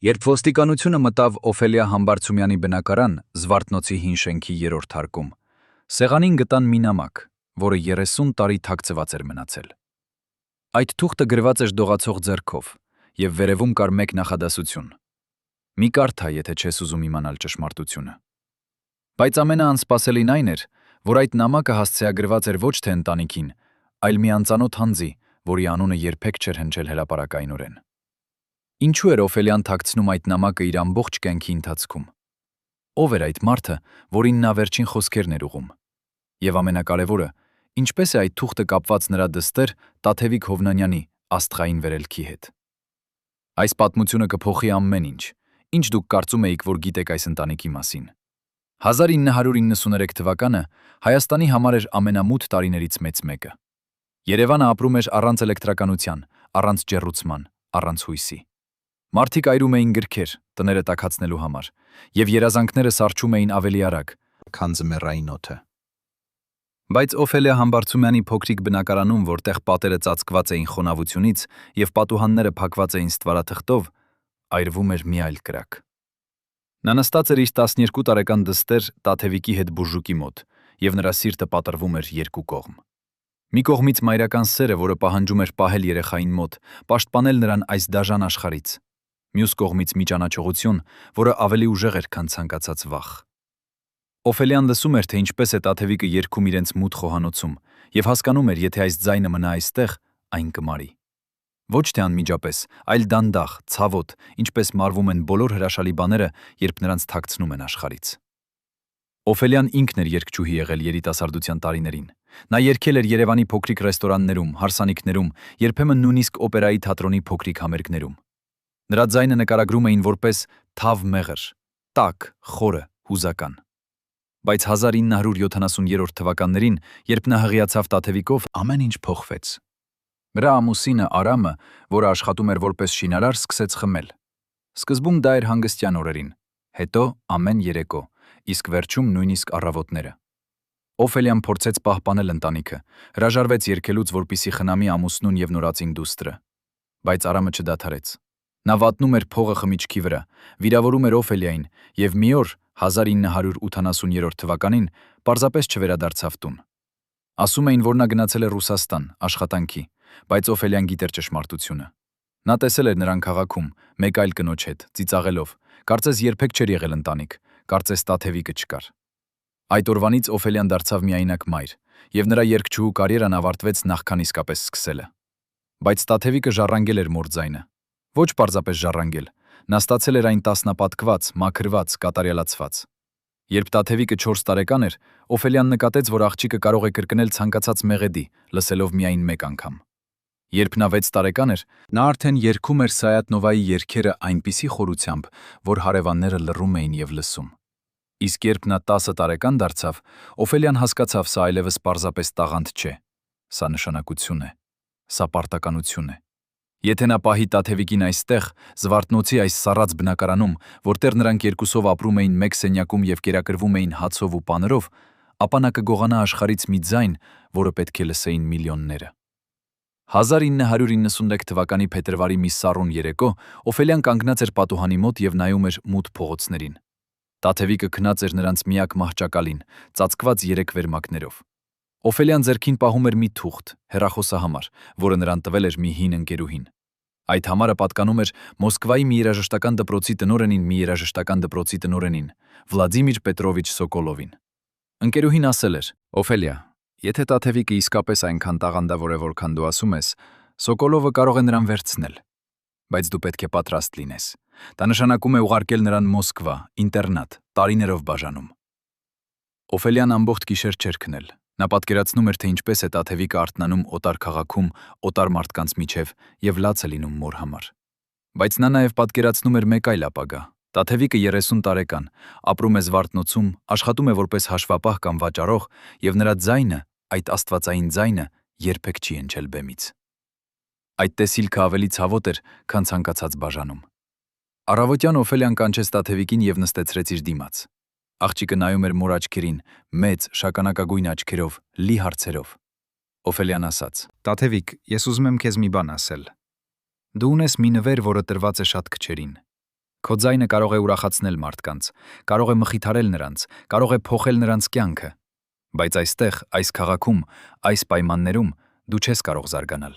Երբ ոստիկանությունը մտավ Օֆելիա Համբարձումյանի բնակարան Զվարթնոցի հին շենքի 3-րդ հարկում, սեղանին գտան մի նամակ, որը 30 տարի թաքցված էր մնացել։ Այդ թուղթը գրված էր դողացող ձեռքով, եւ վերևում կար մեկ նախադասություն. «Մի կարդա, եթե չես ուզում իմանալ ճշմարտությունը»։ Բայց ամենաանսպասելին այն էր, որ այդ նամակը հասցեագրված էր ոչ թե ընտանիքին, այլ մի անծանոթ անձի, որի անունը երբեք չէր հնչել հրապարակայնորեն։ Ինչու էր Օֆելիան թաքցնում այդ նամակը իր ամբողջ կյանքի ընթացքում։ Ով էր այդ մարդը, որին նա վերջին խոսքերն էր ուղում։ Եվ ամենակարևորը, ինչպես է այդ թուղթը կապված նրա դստեր Տաթևիկ Հովնանյանի աստղային վերելքի հետ։ Այս պատմությունը կփոխի ամեն ինչ, ինչ դուք կարծում էիք, որ գիտեք այս ընտանիքի մասին։ 1993 թվականը Հայաստանի համար էր ամենամութ տարիներից մեծ մեկը։ Երևանը ապրում էր առանց էլեկտրականության, առանց ջեռուցման, առանց հույսի։ Մարդիկ այրում էին գրքեր, տները տաքացնելու համար, եւ երազանքները սառչում էին ավելի արագ, քան ձմեռային օդը։ Բայց Օֆելիա Համբարձումյանի փոքրիկ բնակարանում, որտեղ պատերը ծածկված էին խոնավությունից եւ պատուհանները փակված էին ստվարաթղթով, այրվում էր մի այլ կրակ։ Նա նստած էր իր 12 տարեկան դստեր Տաթևիկի հետ բուժուկի մոտ, եւ նրա սիրտը պատռվում էր երկու կողմ։ Մի կողմից մայրական սերը, որը պահանջում էր պահել երեխային մոտ, պաշտպանել նրան այս դաժան աշխարհից։ Մյուս կողմից մի ճանաչողություն, որը ավելի ուժեղ էր, քան ցանկացած վախ։ Օֆելիան լսում էր, թե ինչպես է Տաթևիկը երգում իրենց մութ խոհանոցում, եւ հասկանում էր, եթե այս ձայնը մնա այստեղ, այն կմարի։ Ոչ թե անմիջապես, այլ դանդաղ, ցավոտ, ինչպես մարվում են բոլոր հրաշալի բաները, երբ նրանց թաքցնում են աշխարհից։ Օֆելիան ինքն էր երգչուհի եղել երիտասարդության տարիներին։ Նա երգել էր Երևանի փոքրիկ ռեստորաններում, հարսանիքներում, երբեմն նույնիսկ օպերայի թատրոնի փոքրիկ համերգներում։ Նրա ձայնը նկարագրում էին որպես թավ մեղր, տաք, խորը, հուզական։ Բայց 1970-րդ թվականներին, երբ նա հղիացավ Տաթևիկով, ամեն ինչ փոխվեց։ Նրա ամուսինը Արամը, որը աշխատում էր որպես շինարար, սկսեց խմել։ Սկզբում դա էր հանգստյան օրերին, հետո ամեն երեկո, իսկ վերջում նույնիսկ առավոտները։ Օֆելիան փորձեց պահպանել ընտանիքը, հրաժարվեց երգելուց, որպեսզի խնամի ամուսնուն եւ նորածին դուստրը։ Բայց Արամը չդադարեց։ Նա վատնում էր փողը խմիչքի վրա, վիրավորում էր Օֆելիային եւ մի օր 1980 թվականին պարզապես չվերադարձավ տուն։ Ասում էին, որ նա գնացել է Ռուսաստան աշխատանքի, բայց Օֆելիան գիտեր ճշմարտությունը։ Նա տեսել էր նրան քաղաքում, մեկ այլ կնոջ հետ, ծիծաղելով, կարծես երբեք չէր եղել ընտանիք, կարծես Տաթևիկը չկար։ Այդ օրվանից Օֆելիան դարձավ միայնակ մայր, եւ նրա երգչուհու կարիերան ավարտվեց նախքան իսկապես սկսելը։ Բայց Տաթևիկը ժառանգել էր մոր ձայնը։ Ոչ պարզապես ժառանգել, նա ստացել էր այն տասնապատկված, մաքրված, կատարյալացված։ Երբ Տաթևիկը 4 տարեկան էր, Օֆելիան նկատեց, որ աղջիկը կարող է կրկնել ցանկացած մեղեդի, լսելով միայն մեկ անգամ։ Երբ նա 6 տարեկան էր, նա արդեն երգում էր Սայաթ-Նովայի երգերը այնպիսի խորությամբ, որ հարևանները լռում էին եւ լսում։ Իսկ երբ նա 10 տարեկան դարձավ, Օֆելիան հասկացավ, սա այլևս պարզապես տաղանդ չէ, սա նշանակություն է, սա պարտականություն է։ Եթե նա պահի Տաթևիկին այստեղ, Զվարթնոցի այս սառած բնակարանում, որտեղ նրանք երկուսով ապրում էին մեկ սենյակում եւ կերակրվում էին հացով ու պանրով, ապա նա կգողանա աշխարհից մի ձայն, որը պետք է լսեին միլիոնները։ 1991 թվականի փետրվարի մի սառուն երեկո Օֆելիան կանգնած էր պատուհանի մոտ եւ նայում էր մութ փողոցներին։ Տաթևիկը քնած էր նրանց միակ մահճակալին, ծածկված 3 վերմակներով։ Օֆելիան ձեռքին պահում էր մի թուղթ, հեռախոսահամար, որը նրան տվել էր մի հին ընկերուհին։ Այդ համարը պատկանում էր Մոսկվայի մի երաժշտական դպրոցի տնօրենին, Վլադիմիր Պետրովիչ Սոկոլովին։ Ընկերուհին ասել էր. «Օֆելիա, եթե Տաթևիկը իսկապես այնքան տաղանդավոր է, որքան դու ասում ես, Սոկոլովը կարող է նրան վերցնել, բայց դու պետք է պատրաստ լինես։ Դա նշանակում է ուղարկել նրան Մոսկվա, ինտերնատ, տարիներով բաժանում»։ Օֆելիան ամբողջ գիշեր չէր քնել։ Նա պատկերացնում էր, թե ինչպես է Տաթևիկը արթնանում օտար քաղաքում, օտար մարդկանց միջև եւ լաց է լինում մոր համար։ Բայց նա նաեւ պատկերացնում էր մեկ այլ ապագա։ Տաթևիկը 30 տարեկան, ապրում է Զվարթնոցում, աշխատում է որպես հաշվապահ կամ վաճառող, եւ նրա ձայնը, այդ աստվածային ձայնը, երբեք չի հնչել բեմից։ Այդ տեսիլքը ավելի ցավոտ էր, քան ցանկացած բաժանում։ Առավոտյան Օֆելիան կանչեց Տաթևիկին եւ նստեցրեց իր դիմաց։ Աղջիկը նայում էր մոր աչքերին, մեծ, շագանակագույն աչքերով, լի հարցերով։ Օֆելիան ասաց. Տաթևիկ, ես ուզում եմ քեզ մի բան ասել։ Դու ունես մի նվեր, որը տրված է շատ քչերին։ Քո ձայնը կարող է ուրախացնել մարդկանց, կարող է մխիթարել նրանց, կարող է փոխել նրանց կյանքը, բայց այստեղ, այս քաղաքում, այս պայմաններում դու չես կարող զարգանալ։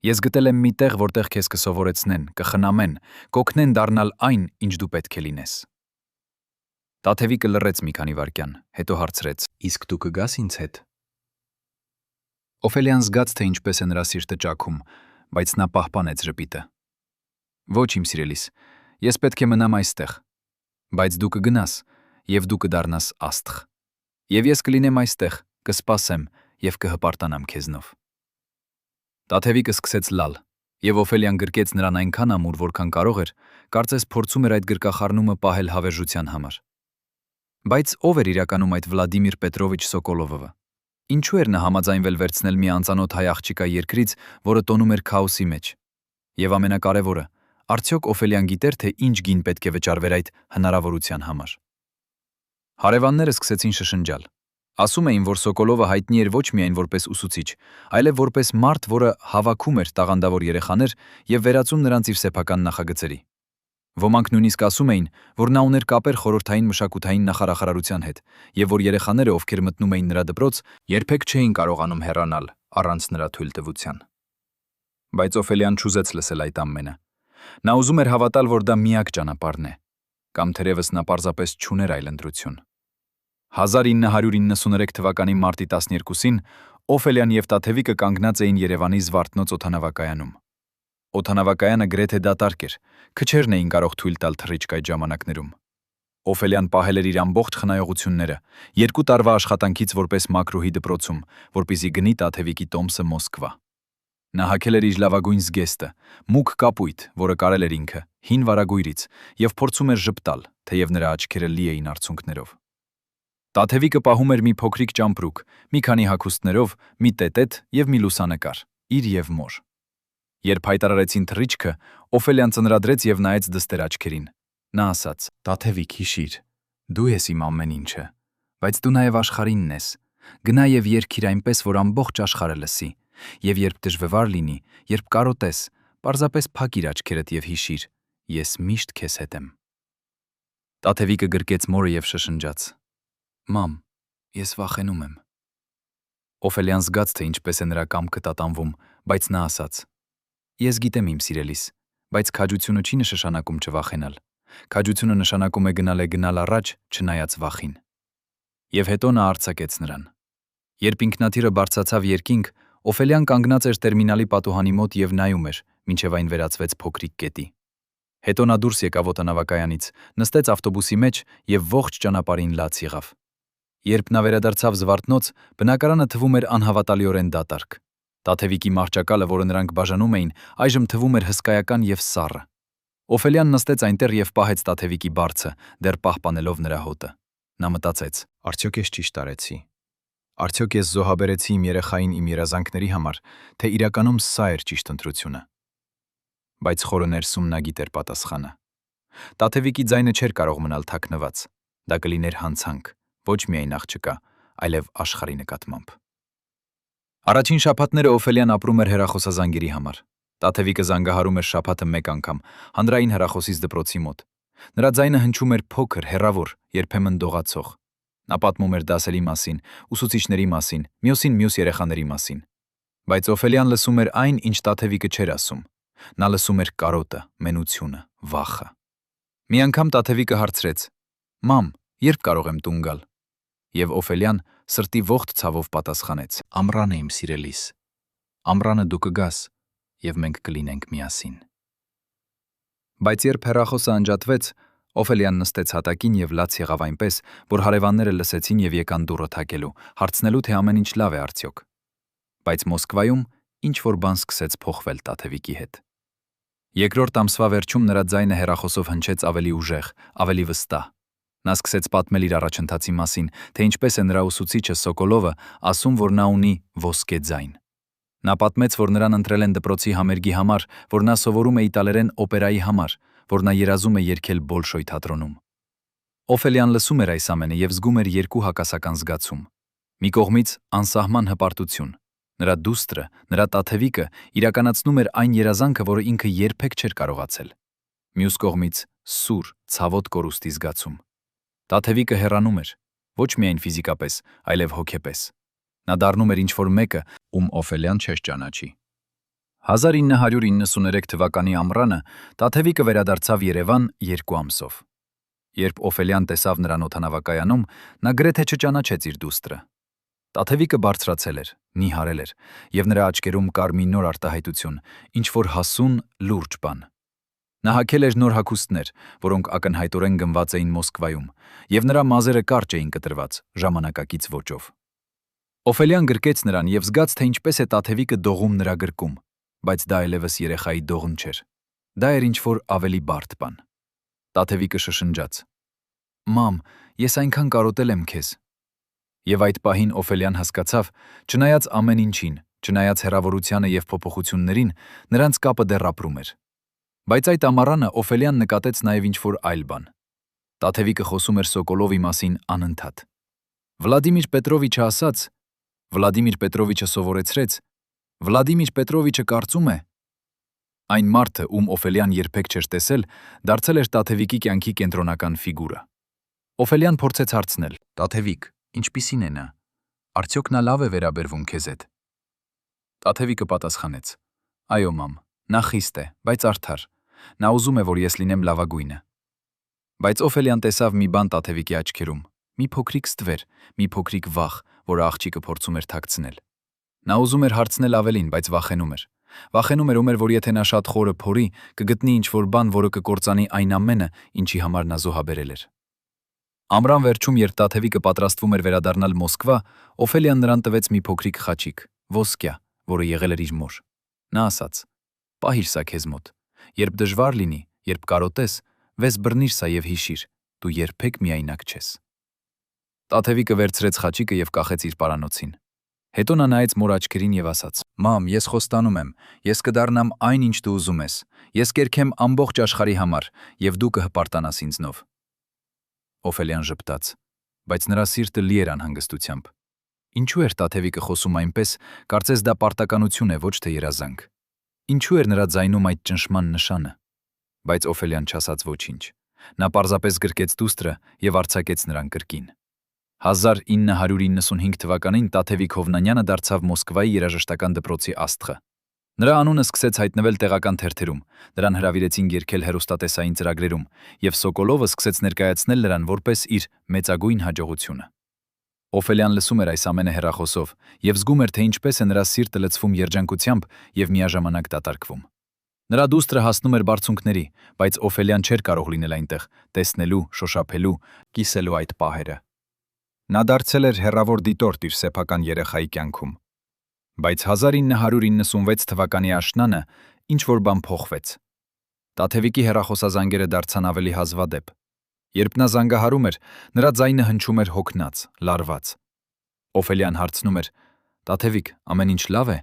Ես գտել եմ մի տեղ, որտեղ քեզ կսովորեցնեն, կխնամեն, կօգնեն դառնալ այն, ինչ դու պետք է լինես։ Տաթևիկը լռեց մի քանի վայրկյան, հետո հարցրեց. Իսկ դու կգաս ինձ հետ։ Օֆելիան զգաց, թե ինչպես է նրա սիրտը ճաքում, բայց նա պահպանեց ժպիտը։ Ոչ, իմ սիրելիս, ես պետք է մնամ այստեղ, բայց դու կգնաս, եւ դու կդառնաս աստղ։ Եվ ես կլինեմ այստեղ, կսպասեմ եւ կհպարտանամ քեզնով։ Տաթևիկը սկսեց լալ, եւ Օֆելիան գրկեց նրան այնքան ամուր, որքան կարող էր, կարծես փորձում էր այդ գրկախառնումը պահել հավերժության համար։ Բայց ով էր իրականում այդ Վլադիմիր Պետրովիչ Սոկոլովը։ Ինչու էր նա համաձայնվել վերցնել մի անծանոթ հայ աղջիկա երկրից, որը տոնում էր քաոսի մեջ։ Եվ ամենակարևորը, արդյոք Օֆելիան գիտեր, թե ինչ գին պետք է վճարվեր այդ հնարավորության համար։ Հարևանները սկսեցին շշնջալ։ Ասում էին, որ Սոկոլովը հայտնի էր ոչ միայն որպես ուսուցիչ, այլև որպես մարդ, որը հավաքում էր տաղանդավոր երեխաներ եւ վերածում նրանց իր սեփական նախագծերի։ Ոմանք նույնիսկ ասում էին, որ նա ուներ կապեր խորհրդային մշակութային նախարարության հետ, եւ որ երեխաները, ովքեր մտնում էին նրա դպրոց, երբեք չէին կարողանում հեռանալ առանց նրա թույլտվության։ Բայց Օֆելիան չուզեց լսել այդ ամենը։ Նա ուզում էր հավատալ, որ դա միակ ճանապարհն է, կամ թերևս նա պարզապես չուներ այլ ընտրություն։ 1993 թվականի մարտի 12-ին Օֆելիան եւ Տաթևիկը կանգնած էին Երևանի Զվարթնոց օդանավակայանում։ Օդանավակայանը գրեթե դատարկ էր, քչերն էին կարող թույլ տալ թռիչք այդ ժամանակներում։ Օֆելիան պահել էր իր ամբողջ խնայողությունները, 2 տարվա աշխատանքից որպես մակրոհի դպրոցում, որպեսզի գնի Տաթևիկի տոմսը Մոսկվա։ Նա հագել էր իր լավագույն զգեստը, մուգ կապույտ, որը կարել էր ինքը, հին վարագույրից, եւ փորձում էր ժպտալ, թեև նրա աչքերը լի էին արցունքներով։ Տաթևիկը պահում էր մի փոքրիկ ճամպրուկ, մի քանի հագուստներով, մի տետետ եւ մի լուսանկար, իր եւ մոր։ Երբ հայտարարեցին թռիչքը, Օֆելիան ծնրադրեց եւ նայեց դստեր աչքերին։ Նա ասաց. «Տաթևիկ, հիշիր, դու ես իմ ամեն ինչը, բայց դու նաեւ աշխարհինն ես։ Գնա եւ երգիր այնպես, որ ամբողջ աշխարհը լսի, եւ երբ դժվար լինի, երբ կարոտես, պարզապես փակ իր աչքերդ եւ հիշիր, ես միշտ քեզ հետ եմ»։ Տաթևիկը գրկեց մորը եւ շշնջաց. «Մամ, ես վախենում եմ»։ Օֆելիան զգաց, թե ինչպես է նրա կամքը տատանվում, բայց նա ասաց. «Ես գիտեմ, իմ սիրելիս, բայց քաջությունը չի նշանակում չվախենալ։ Քաջությունը նշանակում է գնալ առաջ, չնայած վախին»։ Եվ հետո նա արձակեց նրան։ Երբ ինքնաթիռը բարձրացավ երկինք, Օֆելիան կանգնած էր տերմինալի պատուհանի մոտ եւ նայում էր, մինչեւ այն վերածվեց փոքրիկ կետի։ Հետո նա դուրս եկավ օդանավակայանից, նստեց ավտոբուսի մեջ եւ ողջ ճանապարհին լաց եղավ։ Երբ նա վերադարձավ Զվարթնոց, բնակարանը թվում էր անհավատալիորեն դատարկ։ Տաթևիկի մարճակալը, որը նրանք բաժանում էին, այժմ թվում էր հսկայական եւ սառը։ Օֆելիան նստեց այնտեղ եւ պահեց Տաթևիկի բարձը, դեռ պահպանելով նրա հոտը։ Նա մտածեց. արդյոք ես ճիշտ արեցի։ Արդյոք ես զոհաբերեցի իմ երեխային իմ երազանքների համար, թե իրականում սա էր ճիշտ ընտրությունը։ Բայց խորը ներսում նա գիտեր պատասխանը։ Տաթևիկի ձայնը չէր կարող մնալ թաքնված։ Դա կլիներ հանցանք, ոչ միայն աղջկա, այլև աշխարհի նկատմամբ։ Առաջին շաբաթները Օֆելիան ապրում էր հեռախոսազանգերի համար։ Տաթևիկը զանգահարում էր շաբաթը մեկ անգամ, հանրային հեռախոսից դպրոցի մոտ։ Նրա ձայնը հնչում էր փոքր, հեռավոր, երբեմն դողացող։ Նա պատմում էր դասերի մասին, ուսուցիչների մասին, մյուս երեխաների մասին։ Բայց Օֆելիան լսում էր այն, ինչ Տաթևիկը չէր ասում։ Նա լսում էր կարոտը, մենությունը, վախը։ Մի անգամ Տաթևիկը հարցրեց. «Մամ, երբ կարող եմ տուն գալ»։ Եվ Օֆելիան սրտի ողջ ցավով պատասխանեց. «Ամռանը, իմ սիրելիս, ամռանը դու կգաս, եւ մենք կլինենք միասին»։ Բայց երբ հեռախոսը անջատվեց, Օֆելիան նստեց հատակին եւ լաց եղավ այնպես, որ հարևանները լսեցին եւ եկան դուռը թակելու, հարցնելու, թե ամեն ինչ լավ է արդյոք։ Բայց Մոսկվայում ինչ որ բան սկսեց փոխվել Տաթևիկի հետ։ Երկրորդ ամսվա վերջում նրա ձայնը հեռախոսով հնչեց ավելի ուժեղ, ավելի վստահ։ Նա սկսեց պատմել իր առաջընթացի մասին, թե ինչպես է նրա ուսուցիչը Սոկոլովը ասում, որ նա ունի ոսկե ձայն։ Նա պատմեց, որ նրան ընտրել են դպրոցի համերգի համար, որ նա սովորում է իտալերեն օպերայի համար, որ նա երազում է երգել Բոլշոյ թատրոնում։ Օֆելիան լսում էր այս ամենը եւ զգում էր երկու հակասական զգացում։ Մի կողմից անսահման հպարտություն։ Նրա դուստրը, նրա Տաթևիկը իրականացնում էր այն երազանքը, որը ինքը երբեք չէր կարողացել։ Մյուս կողմից սուր, ցավոտ կորուստի զգացում։ Տաթևիկը հեռանում էր, ոչ միայն ֆիզիկապես, այլև հոգեպես։ Նա դառնում էր ինչ-որ մեկը, ում Օֆելիան չէր ճանաչի։ 1993 թվականի ամռանը Տաթևիկը վերադարձավ Երևան 2 ամսով։ Երբ Օֆելիան տեսավ նրան օդանավակայանում, նա գրեթե չճանաչեց իր դուստրը։ Տաթևիկը բարձրացել էր, նիհարել էր, եւ նրա աչքերում կար մի նոր արտահայտություն, ինչ-որ հասուն, լուրջ բան։ Նա հագել էր նոր հագուստներ, որոնք ակնհայտորեն գնված էին Մոսկվայում, եւ նրա մազերը կարճ էին կտրված, ժամանակակից ոճով։ Օֆելիան գրկեց նրան եւ զգաց, թե ինչպես է Տաթևիկը դողում նրա գրկում, բայց դա այլևս երեխայի դողն չէր։ Դա էր ինչ-որ ավելի բարդ բան։ Տաթևիկը շշնջաց. «Մամ, ես այնքան կարոտել եմ քեզ»։ Եվ այդ պահին Օֆելիան հասկացավ, չնայած ամեն ինչին, չնայած հեռավորությանը եւ փոփոխություններին, նրանց կապը դեռ ապրում էր։ Բայց այդ ամառանը Օֆելիան նկատեց նաեւ ինչ-որ այլ բան։ Տաթևիկը խոսում էր Սոկոլովի մասին անընդհատ։ Վլադիմիր Պետրովիչը ասաց, Վլադիմիր Պետրովիչը սովորեցրեց, Վլադիմիր Պետրովիչը կարծում է։ Այն մարդը, ում Օֆելիան երբեք չէր տեսել, դարձել էր Տաթևիկի կյանքի կենտրոնական ֆիգուրը։ Օֆելիան փորձեց հարցնել. «Տաթևիկ, ինչպիսին է նա։ Արդյոք նա լավ է վերաբերվում քեզ հետ»։ Տաթևիկը պատասխանեց. «Այո, մամ, նա խիստ է, բայց արդար։ Նա ուզում է, որ ես լինեմ լավագույնը»։ Բայց Օֆելիան տեսավ մի բան Տաթևիկի աչքերում, մի փոքրիկ ստվեր, մի փոքրիկ վախ, որը աղջիկը փորձում էր թաքցնել։ Նա ուզում էր հարցնել ավելին, բայց վախենում էր։ Վախենում էր, որ եթե նա շատ խորը փորի, կգտնի ինչ-որ բան, որը կկործանի այն ամենը, ինչի համար նա զոհաբերել էր։ Ամռան վերջում, երբ Տաթևիկը պատրաստվում էր վերադառնալ Մոսկվա, Օֆելիան նրան տվեց մի փոքրիկ խաչիկ, ոսկյա, որը եղել էր իր մոր։ Նա ասաց. «Պահիր սա քեզ մոտ։ Երբ դժվար լինի, երբ կարոտես, վես բռնիր սա եւ հիշիր, դու երբեք միայնակ չես»։ Տաթևիկը վերցրեց խաչիկը եւ կախեց իր պարանոցին։ Հետո նա նայեց մոր աչքերին եւ ասաց. «Մամ, ես խոստանում եմ, ես կդառնամ այն, ինչ դու ուզում ես։ Ես կերքեմ ամբողջ աշխարհի համար, եւ դու կհպարտանաս ինձնով»։ Օֆելիան ժպտաց, բայց նրա սիրտը լի էր անհանգստությամբ։ Ինչու էր Տաթևիկը խոսում այնպես, կարծես դա պարտականություն է, ոչ թե երազանք։ Ինչու էր նրա ձայնում այդ ճնշման նշանը։ Բայց Օֆելիան չասաց ոչինչ։ Նա պարզապես գրկեց դուստրը եւ արձակեց նրան կրկին։ 1995 թվականին Տաթևիկ Հովնանյանը դարձավ Մոսկվայի երաժշտական դպրոցի աստղը։ Նրա անունը սկսեց հայտնվել տեղական թերթերում, նրան հրավիրեցին երգել հեռուստատեսային ծրագրերում, եւ Սոկոլովը սկսեց ներկայացնել նրան որպես իր մեծագույն հաջողությունը։ Օֆելիան լսում էր այս ամենը հեռախոսով եւ զգում էր, թե ինչպես է նրա սիրտը լցվում երջանկությամբ եւ միաժամանակ դատարկվում։ Նրա դուստրը հասնում էր բարձունքների, բայց Օֆելիան չէր կարող լինել այնտեղ, տեսնելու, շոշափելու, կիսելու այդ պահերը։ Նա դարձել էր հեռավոր դիտորդ իր սեփական երեխայի կյանքում։ Բայց 1996 թվականի աշնանը ինչ-որ բան փոխվեց։ Տաթևիկի հեռախոսազանգերը դարձան ավելի հազվադեպ։ Երբ նա զանգահարում էր, նրա ձայնը հնչում էր հոգնած, լարված։ Օֆելիան հարցնում էր. «Տաթևիկ, ամեն ինչ լավ է»։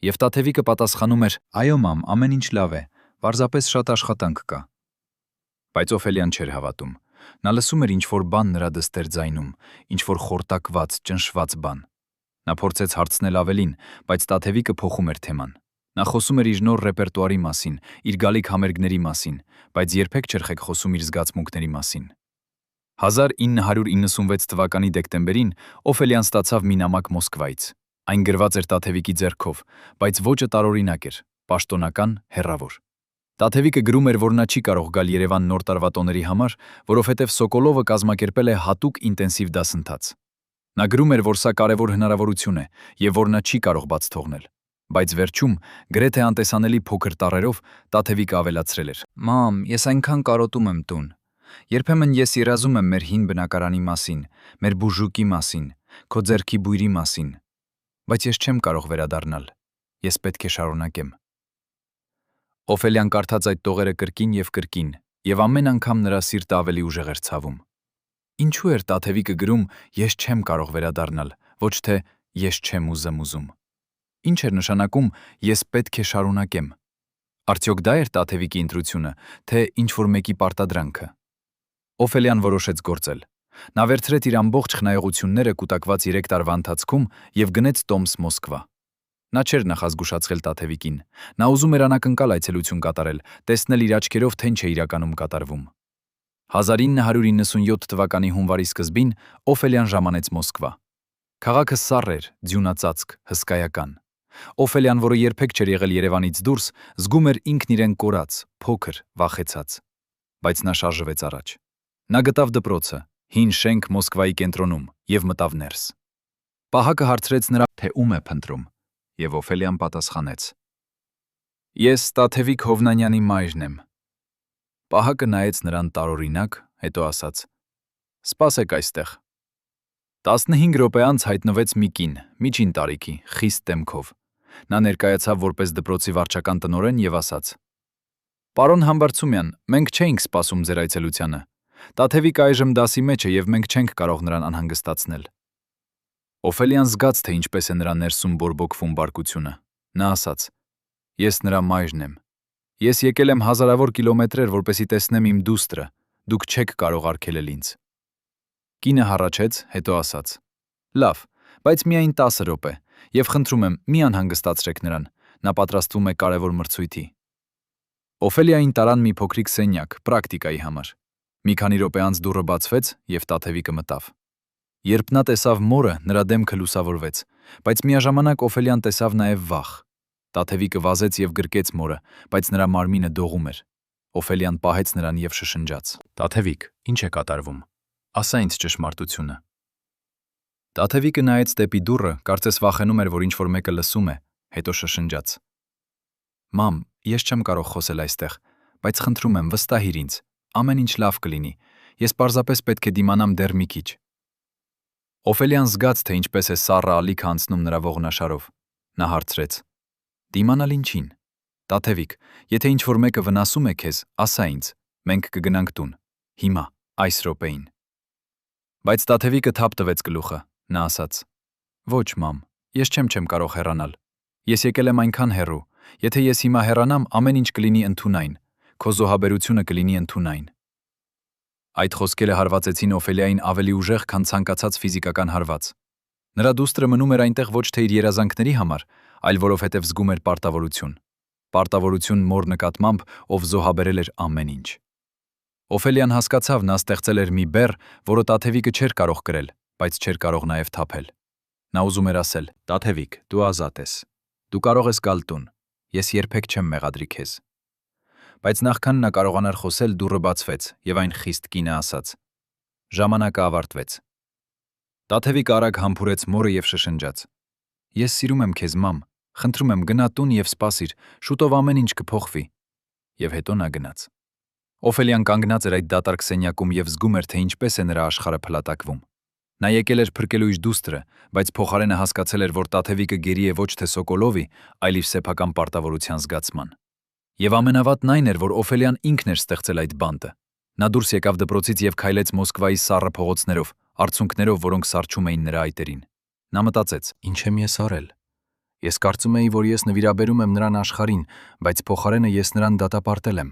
Եվ Տաթևիկը պատասխանում էր. «Այո, մամ, ամեն ինչ լավ է, պարզապես շատ աշխատանք կա»։ Բայց Օֆելիան չէր հավատում։ Նա լսում էր ինչ-որ բան նրա դստեր ձայնում, ինչ-որ խորտակված, ճնշված բան։ Նա փորձեց հարցնել ավելին, բայց Տաթևիկը փոխում էր թեման։ Նա խոսում էր իր նոր ռեպերտուարի մասին, իր գալիք համերգների մասին, բայց երբեք չէր խոսում իր զգացմունքների մասին։ 1996 թվականի դեկտեմբերին Օֆելիան ստացավ մի նամակ Մոսկվայից։ Այն գրված էր Տաթևիկի ձեռքով, բայց ոճը տարօրինակ էր, պաշտոնական, հեռավոր։ Տաթևիկը գրում էր, որ նա չի կարող գալ Երևան նոր տարվա տոների համար, որովհետև Սոկոլովը կազմակերպել է հատուկ ինտենսիվ դասընթաց։ Նա գրում էր, որ սա կարևոր հնարավորություն է եւ որ նա չի կարող բաց թողնել։ Բայց վերջում, գրեթե անտեսանելի փոքր տառերով, Տաթևիկը ավելացրել էր. «Մամ, ես այնքան կարոտում եմ տուն։ Երբեմն ես երազում եմ մեր հին բնակարանի մասին, մեր բուժուկի մասին, քո ձեռքի բույրի մասին։ Բայց ես չեմ կարող վերադառնալ։ Ես պետք է շարունակեմ»։ Օֆելիան կարդաց այդ տողերը կրկին եւ ամեն անգամ նրա սիրտը ավելի ուժեղ էր ցավում։ Ինչու էր Տաթևիկը գրում «Ես չեմ կարող վերադառնալ», ոչ թե «Ես չեմ ուզում»։ Ինչ էր նշանակում «Ես պետք է շարունակեմ»։ Արդյոք դա էր Տաթևիկի ընտրությունը, թե ինչ-որ մեկի պարտադրանքը։ Օֆելիան որոշեց գործել։ Նա վերցրեց իր ամբողջ խնայողությունները կուտակված 3 տարվա ընթացքում եւ գնեց տոմս Մոսկվա։ Նա չէր նախազգուշացրել Տաթևիկին։ Նա ուզում էր անակնկալ այցելություն կատարել, տեսնել իր աչքերով, թե ինչ է իրականում կատարվում։ 1997 թվականի հունվարի սկզբին Օֆելիան ժամանեց Մոսկվա։ Քաղաքը սառ էր, ձյունածածկ, հսկայական։ Օֆելիան, որը երբեք չէր եղել Երևանից դուրս, զգում էր ինքն իրեն կորած, փոքր, վախեցած։ Բայց նա շարժվեց առաջ։ Նա գտավ դպրոցը, հին շենք Մոսկվայի կենտրոնում, եւ մտավ ներս։ Պահակը հարցրեց նրա, թե ում է փնտրում, եւ Օֆելիան պատասխանեց. Ես Տաթևիկ Հովնանյանի մայրն եմ։ Պահակը նայեց նրան տարօրինակ, հետո ասաց. Սպասեք այստեղ։ 15 րոպե անց հայտնվեց մի կին, միջին տարիքի, խիստ դեմքով։ Նա ներկայացավ որպես դպրոցի վարչական տնօրեն եւ ասաց. Պարոն Համբարձումյան, մենք չէինք սպասում ձեր այցելությանը։ Տաթևիկը այժմ դասի մեջ է եւ մենք չենք կարող նրան անհանգստացնել։ Օֆելիան զգաց, թե ինչպես է նրա ներսում բորբոքվում բարկությունը։ Նա ասաց. Ես նրա մայրն եմ։ Ես եկել եմ հազարավոր կիլոմետրեր, որպեսզի տեսնեմ իմ դուստրը, դուք չեք կարող արգելել ինձ։ Կինը հառաչեց, հետո ասաց. Լավ, բայց միայն 10 րոպե, եւ խնդրում եմ, մի անհանգստացրեք նրան, նա պատրաստվում է կարևոր մրցույթի։ Օֆելիային տարան մի փոքրիկ սենյակ, պրակտիկայի համար։ Մի քանի րոպե անց դուռը բացվեց, եւ Տաթևիկը մտավ։ Երբ նա տեսավ մորը, նրա դեմքը լուսավորվեց, բայց միաժամանակ Օֆելիան տեսավ նաեւ վախ։ Տաթևիկը վազեց եւ գրկեց մորը, բայց նրա մարմինը դողում էր։ Օֆելիան պահեց նրան եւ շշնջաց. Տաթևիկ, ինչ է կատարվում։ Ասա ինձ ճշմարտությունը։ Տաթևիկը նայեց դեպի դուռը, կարծես վախենում էր, որ ինչ-որ մեկը լսում է, հետո շշնջաց. Մամ, ես չեմ կարող խոսել այստեղ, բայց խնդրում եմ, վստահիր ինձ, ամեն ինչ լավ կլինի, ես պարզապես պետք է դիմանամ դեռ մի քիչ։ Օֆելիան զգաց, թե ինչպես է սառը ալիքը անցնում նրա ողնաշարով։ Նա հարցրեց. Դիմանալ ինչին։ Տաթևիկ, եթե ինչ-որ մեկը վնասում է քեզ, ասա ինձ, մենք կգնանք տուն։ Հիմա, այս րոպեին։ Բայց Տաթևիկը թափ տվեց գլուխը։ Նա ասաց. Ոչ, մամ, ես չեմ կարող հեռանալ։ Ես եկել եմ այնքան հեռու։ Եթե ես հիմա հեռանամ, ամեն ինչ կլինի ընդունայն։ Քո զոհաբերությունը կլինի ընդունայն։ Այդ խոսքերը հարվածեցին Օֆելիային ավելի ուժեղ, քան ցանկացած ֆիզիկական հարված։ Նրա դուստրը մնում էր այնտեղ ոչ թե իր երազանքների համար, այլ որովհետև զգում էր պարտավորություն։ Պարտավորություն մոր նկատմամբ, ով զոհաբերել էր ամեն ինչ։ Օֆելիան հասկացավ, նա ստեղծել էր մի բեռ, որը Տաթևիկը չէր կարող կրել, բայց չէր կարող նաև թափել։ Նա ուզում էր ասել. Տաթևիկ, դու ազատ ես։ Դու կարող ես գալ տուն։ Ես երբեք չեմ մեղադրի քեզ։ Բայց նախքան նա կարողանար խոսել, դուռը բացվեց, եւ այն խիստ կինը ասաց. Ժամանակը ավարտվեց։ Տաթևիկը արագ համբուրեց մորը եւ շշնջաց. Ես սիրում եմ քեզ, մամ, խնդրում եմ գնա տուն եւ սպասիր, շուտով ամեն ինչ կփոխվի։ Եվ հետո նա գնաց։ Օֆելիան կանգնած էր այդ դատարկ սենյակում եւ զգում էր, թե ինչպես է նրա աշխարհը փլատակվում։ Նա եկել էր փրկելու իր դուստրը, բայց փոխարենը հասկացել էր, որ Տաթևիկը գերի է ոչ թե Սոկոլովի, այլ իր սեփական պարտավորության զգացման։ Եվ ամենավատն այն էր, որ Օֆելիան ինքն էր ստեղծել այդ բանտը։ Նա դուրս եկավ դպրոցից եւ քայլեց Մոսկվայի սառը փողոցներով, արցունքներով, որոնք սառչում էին նրա այտերին։ Նա մտածեց. Ինչ եմ ես արել։ Ես կարծում էի, որ ես նվիրաբերում եմ նրան աշխարհին, բայց փոխարենը ես նրան դատապարտել եմ։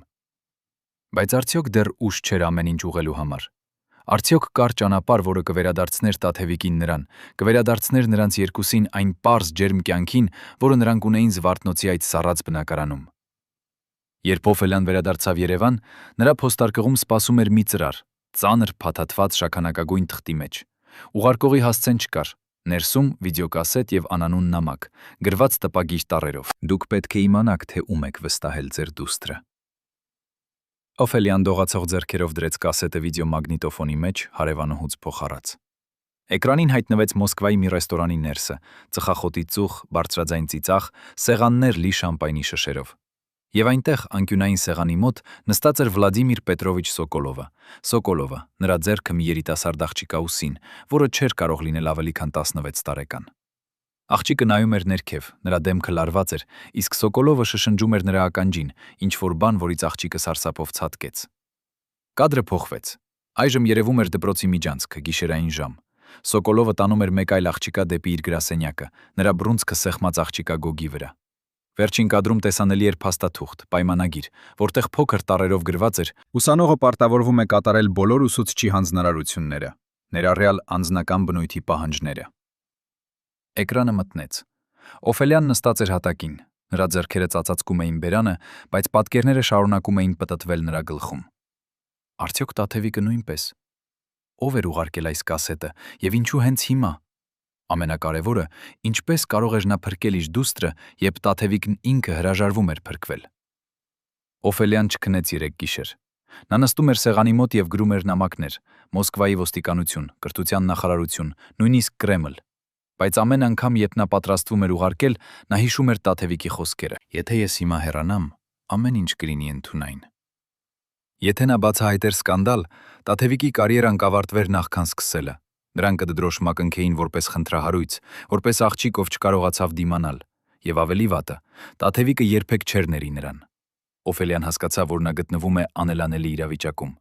Բայց արդյոք դեռ ուշ չէր ամեն ինչ ուղղելու համար։ Արդյոք կար ճանապարհ, որը կվերադարձներ Տաթևիկին նրան, կվերադարձներ նրանց երկուսին այն պարզ ջերմ կյանքին, որը նրանք ունեին Զվարթնոցի այդ սառած բնակարանում։ Երբ Օֆելիան վերադարձավ Երևան, նրա փոստարկղում սպասում էր մի ծրար, ծանր փաթաթված շագանակագույն թղթի մեջ։ Ուղարկողի հասցեն չկար։ Ներսում վիդեոկասետ եւ անանուն նամակ, գրված տպագիր տառերով։ Դուք պետք է իմանաք, թե ում եք վստահել ձեր դուստրը։ Օֆելիան դողացող ձեռքերով դրեց կասետը վիդեոմագնիտոֆոնի մեջ հարևանուհուց փոխառած։ Էկրանին հայտնվեց Մոսկվայի մի ռեստորանի ներսը, ծխախոտի ծուխ, բարձրաձայն ծիծաղ, սեղաններ լի շամպայնի շշերով։ Եվ այնտեղ անկյունային սեղանի մոտ նստած էր Վլադիմիր Պետրովիչ Սոկոլովը, նրա ձեռքը մի երիտասարդ աղջիկա ուսին, որը չէր կարող լինել ավելի քան 16 տարեկան։ Աղջիկը նայում էր ներքև, նրա դեմքը լարված էր, իսկ Սոկոլովը շշնջում էր նրա ականջին, ինչ-որ բան, որից աղջիկը սարսափով ցատկեց։ Կադրը փոխվեց։ Այժմ երևում էր դպրոցի միջանցքը, գիշերային ժամ։ Սոկոլովը տանում էր մեկ այլ աղջիկա դեպի իր գրասենյակը, նրա բռունցքը սեղմած աղջիկա գոգի վրա։ Վերջին կադրում տեսանելի էր փաստաթուղթ, պայմանագիր, որտեղ փոքր տառերով գրված էր. Ուսանողը պարտավորվում է կատարել բոլոր ուսուցչի հանձնարարությունները, ներառյալ անձնական բնույթի պահանջները։ Էկրանը մթնեց։ Օֆելիան նստած էր հատակին, նրա ձեռքերը ծածածկում էին բերանը, բայց պատկերները շարունակում էին պտտվել նրա գլխում։ Արդյոք Տաթևիկը նույնպես։ Ով էր ուղարկել այս կասետը եւ ինչու հենց հիմա։ Ամենակարևորը, ինչպես կարող էր նա փրկել իր դուստրը, երբ Տաթևիկն ինքը հրաժարվում էր փրկվել։ Օֆելիան չքնեց 3 գիշեր։ Նա նստում էր սեղանի մոտ եւ գրում էր նամակներ՝ Մոսկվայի ոստիկանություն, կրթության նախարարություն, նույնիսկ Կրեմլ։ Բայց ամեն անգամ, երբ նա պատրաստվում էր ուղարկել, նա հիշում էր Տաթևիկի խոսքերը. «Եթե ես հիմա հեռանամ, ամեն ինչ կլինի ընդունայն»։ Եթե նա բացահայտեր սկանդալ, Տաթևիկի կարիերան կավարտվեր նախքան սկսելը։ Նրան կդդրոշ մակընկեին որպես խնդրահարույց, որպես աղջիկ, ով չկարողացավ դիմանալ, եւ ավելի վատը, Տաթևիկը երբեք չէր ների նրան։ Օֆելիան հասկացավ, որ նա գտնվում է անելանելի իրավիճակում։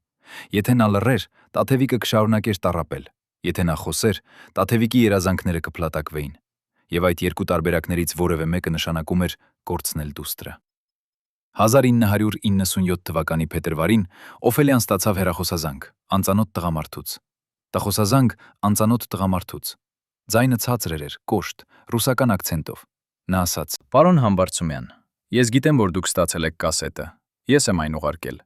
Եթե նա լռեր, Տաթևիկը կշարունակեր տառապել։ Եթե նա խոսեր, Տաթևիկի երազանքները կփլատակվեին։ Եվ այդ երկու տարբերակներից որևէ մեկը նշանակում էր կորցնել դուստրը։ 1997 թվականի փետրվարին Օֆելիան ստացավ հեռախոսազանգ անծանոթ տղամարդուց։ Տխոսազանգ անծանոթ տղամարդուց։ Ձայնը ցածր էր, կոշտ, ռուսական ակցենտով։ Նա ասաց. «Պարոն Համբարձումյան, ես գիտեմ, որ դուք ստացել եք կասետը։ Ես եմ այն ուղարկել։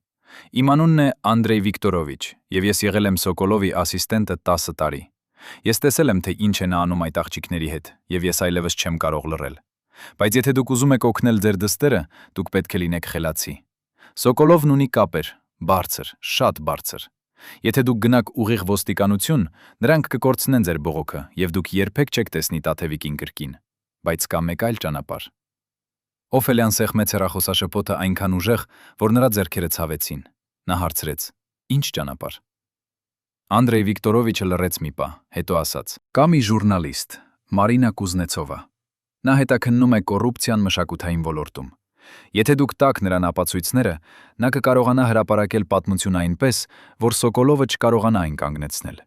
Իմ անունն է Անդրեյ Վիկտորովիչ, եւ ես եղել եմ Սոկոլովի ասիստենտը 10 տարի։ Ես տեսել եմ, թե ինչ է նա անում այդ աղջիկների հետ, եւ ես այլևս չեմ կարող լռել։ Բայց եթե դուք ուզում եք օգնել ձեր դստերը, դուք պետք է լինեք խելացի։ Սոկոլովն ունի կապեր, բարձր, շատ բարձր։ Եթե դուք գնաք ուղիղ ոստիկանություն, նրանք կկորցնեն ձեր բողոքը, եւ դուք երբեք չեք տեսնի Տաթևիկին կրկին։ Բայց կա մեկ այլ ճանապարհ»։ Օֆելիան սեղմեց հեռախոսաշփոթը այնքան ուժեղ, որ նրա ձեռքերը ցավեցին։ Նա հարցրեց. «Ինչ ճանապարհ»։ Անդրեյ Վիկտորովիչը լռեց մի պահ, հետո ասաց. «Կա մի ժուրնալիստ, Մարինա Կուզնեցովա։ Նա հետաքննում է կոռուպցիան մշակութային ոլորտում։ Եթե դուք տաք նրան ապացույցները, նա կկարողանա հրապարակել պատմություն այնպես, որ Սոկոլովը չկարողանա այն կանգնեցնել։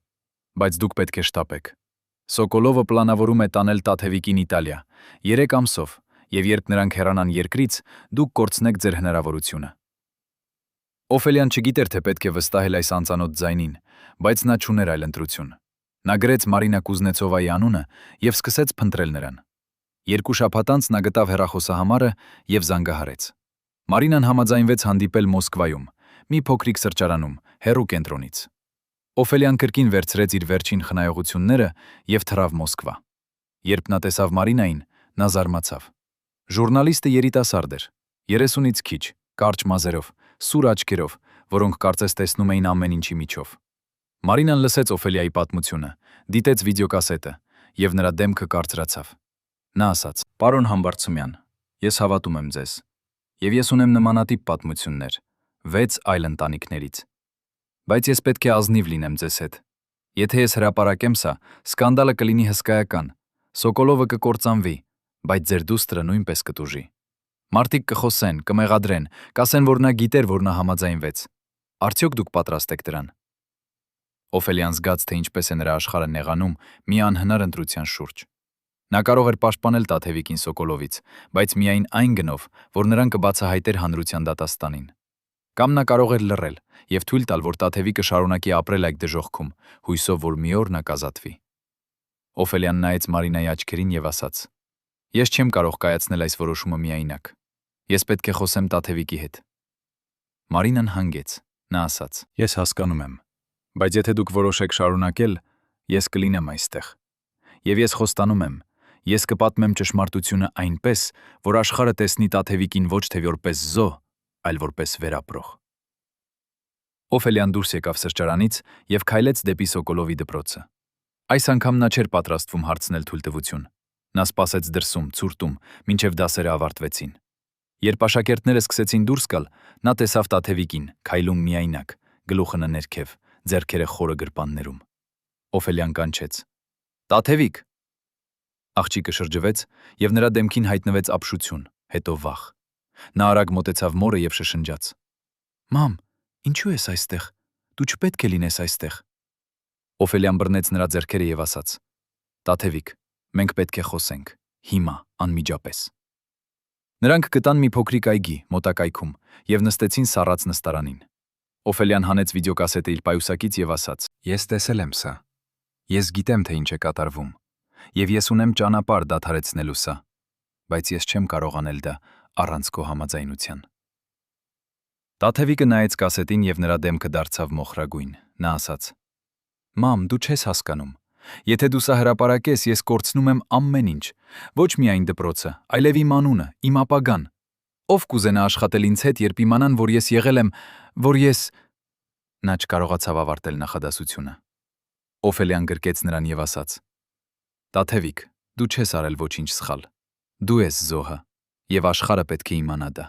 Բայց դուք պետք է շտապեք։ Սոկոլովը պլանավորում է տանել Տաթևիկին Իտալիա 3 ամսով, եւ երբ նրանք հեռանան երկրից, դուք կորցնեք ձեր հնարավորությունը»։ Օֆելիան չգիտեր, թե պետք է վստահել այս անծանոթ ձայնին, բայց նա չուներ այլ ընտրություն։ Նա գրեց Մարինա Կուզնեցովայի անունը եւ սկսեց փնտրել նրան։ 2 շաբաթ անց նա գտավ հեռախոսահամարը եւ զանգահարեց։ Մարինան համաձայնվեց հանդիպել Մոսկվայում, մի փոքրիկ սրճարանում, հեռու կենտրոնից։ Օֆելիան կրկին վերցրեց իր վերջին խնայողությունները եւ թռավ Մոսկվա։ Երբ նա տեսավ Մարինային, նա զարմացավ։ Ժուրնալիստը երիտասարդ էր, 30-ից քիչ, կարճ մազերով, սուր աչքերով, որոնք կարծես տեսնում էին ամեն ինչի միջով։ Մարինան լսեց Օֆելիայի պատմությունը, դիտեց վիդեոկասետը եւ նրա դեմքը կարծրացավ։ Նա ասաց. «Պարոն Համբարձումյան, ես հավատում եմ ձեզ։ Եվ ես ունեմ նմանատիպ պատմություններ 6 այլ ընտանիքներից։ Բայց ես պետք է ազնիվ լինեմ ձեզ հետ։ Եթե ես հրապարակեմ սա, սկանդալը կլինի հսկայական, Սոկոլովը կկործանվի, բայց ձեր դուստրը նույնպես կտուժի։ Մարդիկ կխոսեն, կմեղադրեն, կասեն, որ նա գիտեր, որ նա համաձայնվեց։ Արդյոք դուք պատրաստ եք դրան»։ Օֆելիան զգաց, թե ինչպես է նրա աշխարհը նեղանում մի անհնար ընտրության շուրջ։ Նա կարող էր պաշտպանել Տաթևիկին Սոկոլովից, բայց միայն այն գնով, որ նրան կբացահայտեր հանրության դատաստանին։ Կամ նա կարող էր լռել եւ թույլ տալ, որ Տաթևիկը շարունակի ապրել այդ դժոխքում, հույսով, որ մի օր նա կազատվի։ Օֆելիան նայեց Մարինայի աչքերին եւ ասաց. «Ես չեմ կարող կայացնել այս որոշումը միայնակ։ Ես պետք է խոսեմ Տաթևիկի հետ»։ Մարինան հանգեց։ Նա ասաց. «Ես հասկանում եմ, բայց եթե դուք որոշեք շարունակել, ես կլինեմ այստեղ։ Եվ ես խոստանում եմ, ես կպատմեմ ճշմարտությունը այնպես, որ աշխարհը տեսնի Տաթևիկին ոչ թե որպես զոհ, այլ որպես վերապրող»։ Օֆելիան դուրս եկավ սրճարանից եւ քայլեց դեպի Սոկոլովի դպրոցը։ Այս անգամ նա չէր պատրաստվում հարցնել թույլտվություն։ Նա սպասեց դրսում, ցուրտում, մինչև դասերը ավարտվեցին։ Երբ աշակերտները սկսեցին դուրս գալ, նա տեսավ Տաթևիկին, քայլում միայնակ, գլուխը ներքև, ձեռքերը խորը գրպաններում։ Օֆելիան կանչեց. «Տաթևիկ»։ Աղջիկը շրջվեց եւ նրա դեմքին հայտնվեց ապշություն, հետո վախ։ Նա արագ մոտեցավ մորը եւ շշնջաց. «Մամ, ինչու ես այստեղ։ Դու չպետք է լինես այստեղ»։ Օֆելիան բռնեց նրա ձեռքերը եւ ասաց. «Տաթևիկ, մենք պետք է խոսենք, հիմա, անմիջապես»։ Նրանք գտան մի փոքրիկ այգի մոտակայքում եւ նստեցին սառած նստարանին։ Օֆելիան հանեց վիդեոկասետը իր պայուսակից եւ ասաց. «Ես տեսել եմ սա։ Ես գիտեմ, թե ինչ է կատարվում։ Եվ ես ունեմ ճանապարհ դադարեցնելու սա։ բայց ես չեմ կարող անել դա առանց քո համաձայնության։ Տաթևիկը նայեց կասետին եւ նրա դեմքը դարձավ մոխրագույն։ Նա ասաց. «Մամ, դու չես հասկանում։ Եթե դու սա հրապարակես, ես կորցնում եմ ամեն ինչ, ոչ միայն դպրոցը, այլև իմ անունը, իմ ապագան։ Ով կուզենա աշխատել ինձ հետ, երբ իմանան, որ ես եղել եմ, որ ես…» Նա չկարողացավ ավարտել նախադասությունը։ Օֆելիան գրկեց նրան եւ ասաց. «Տաթևիկ, դու չես արել ոչինչ սխալ։ Դու ես զոհը, եւ աշխարհը պետք է իմանա դա»։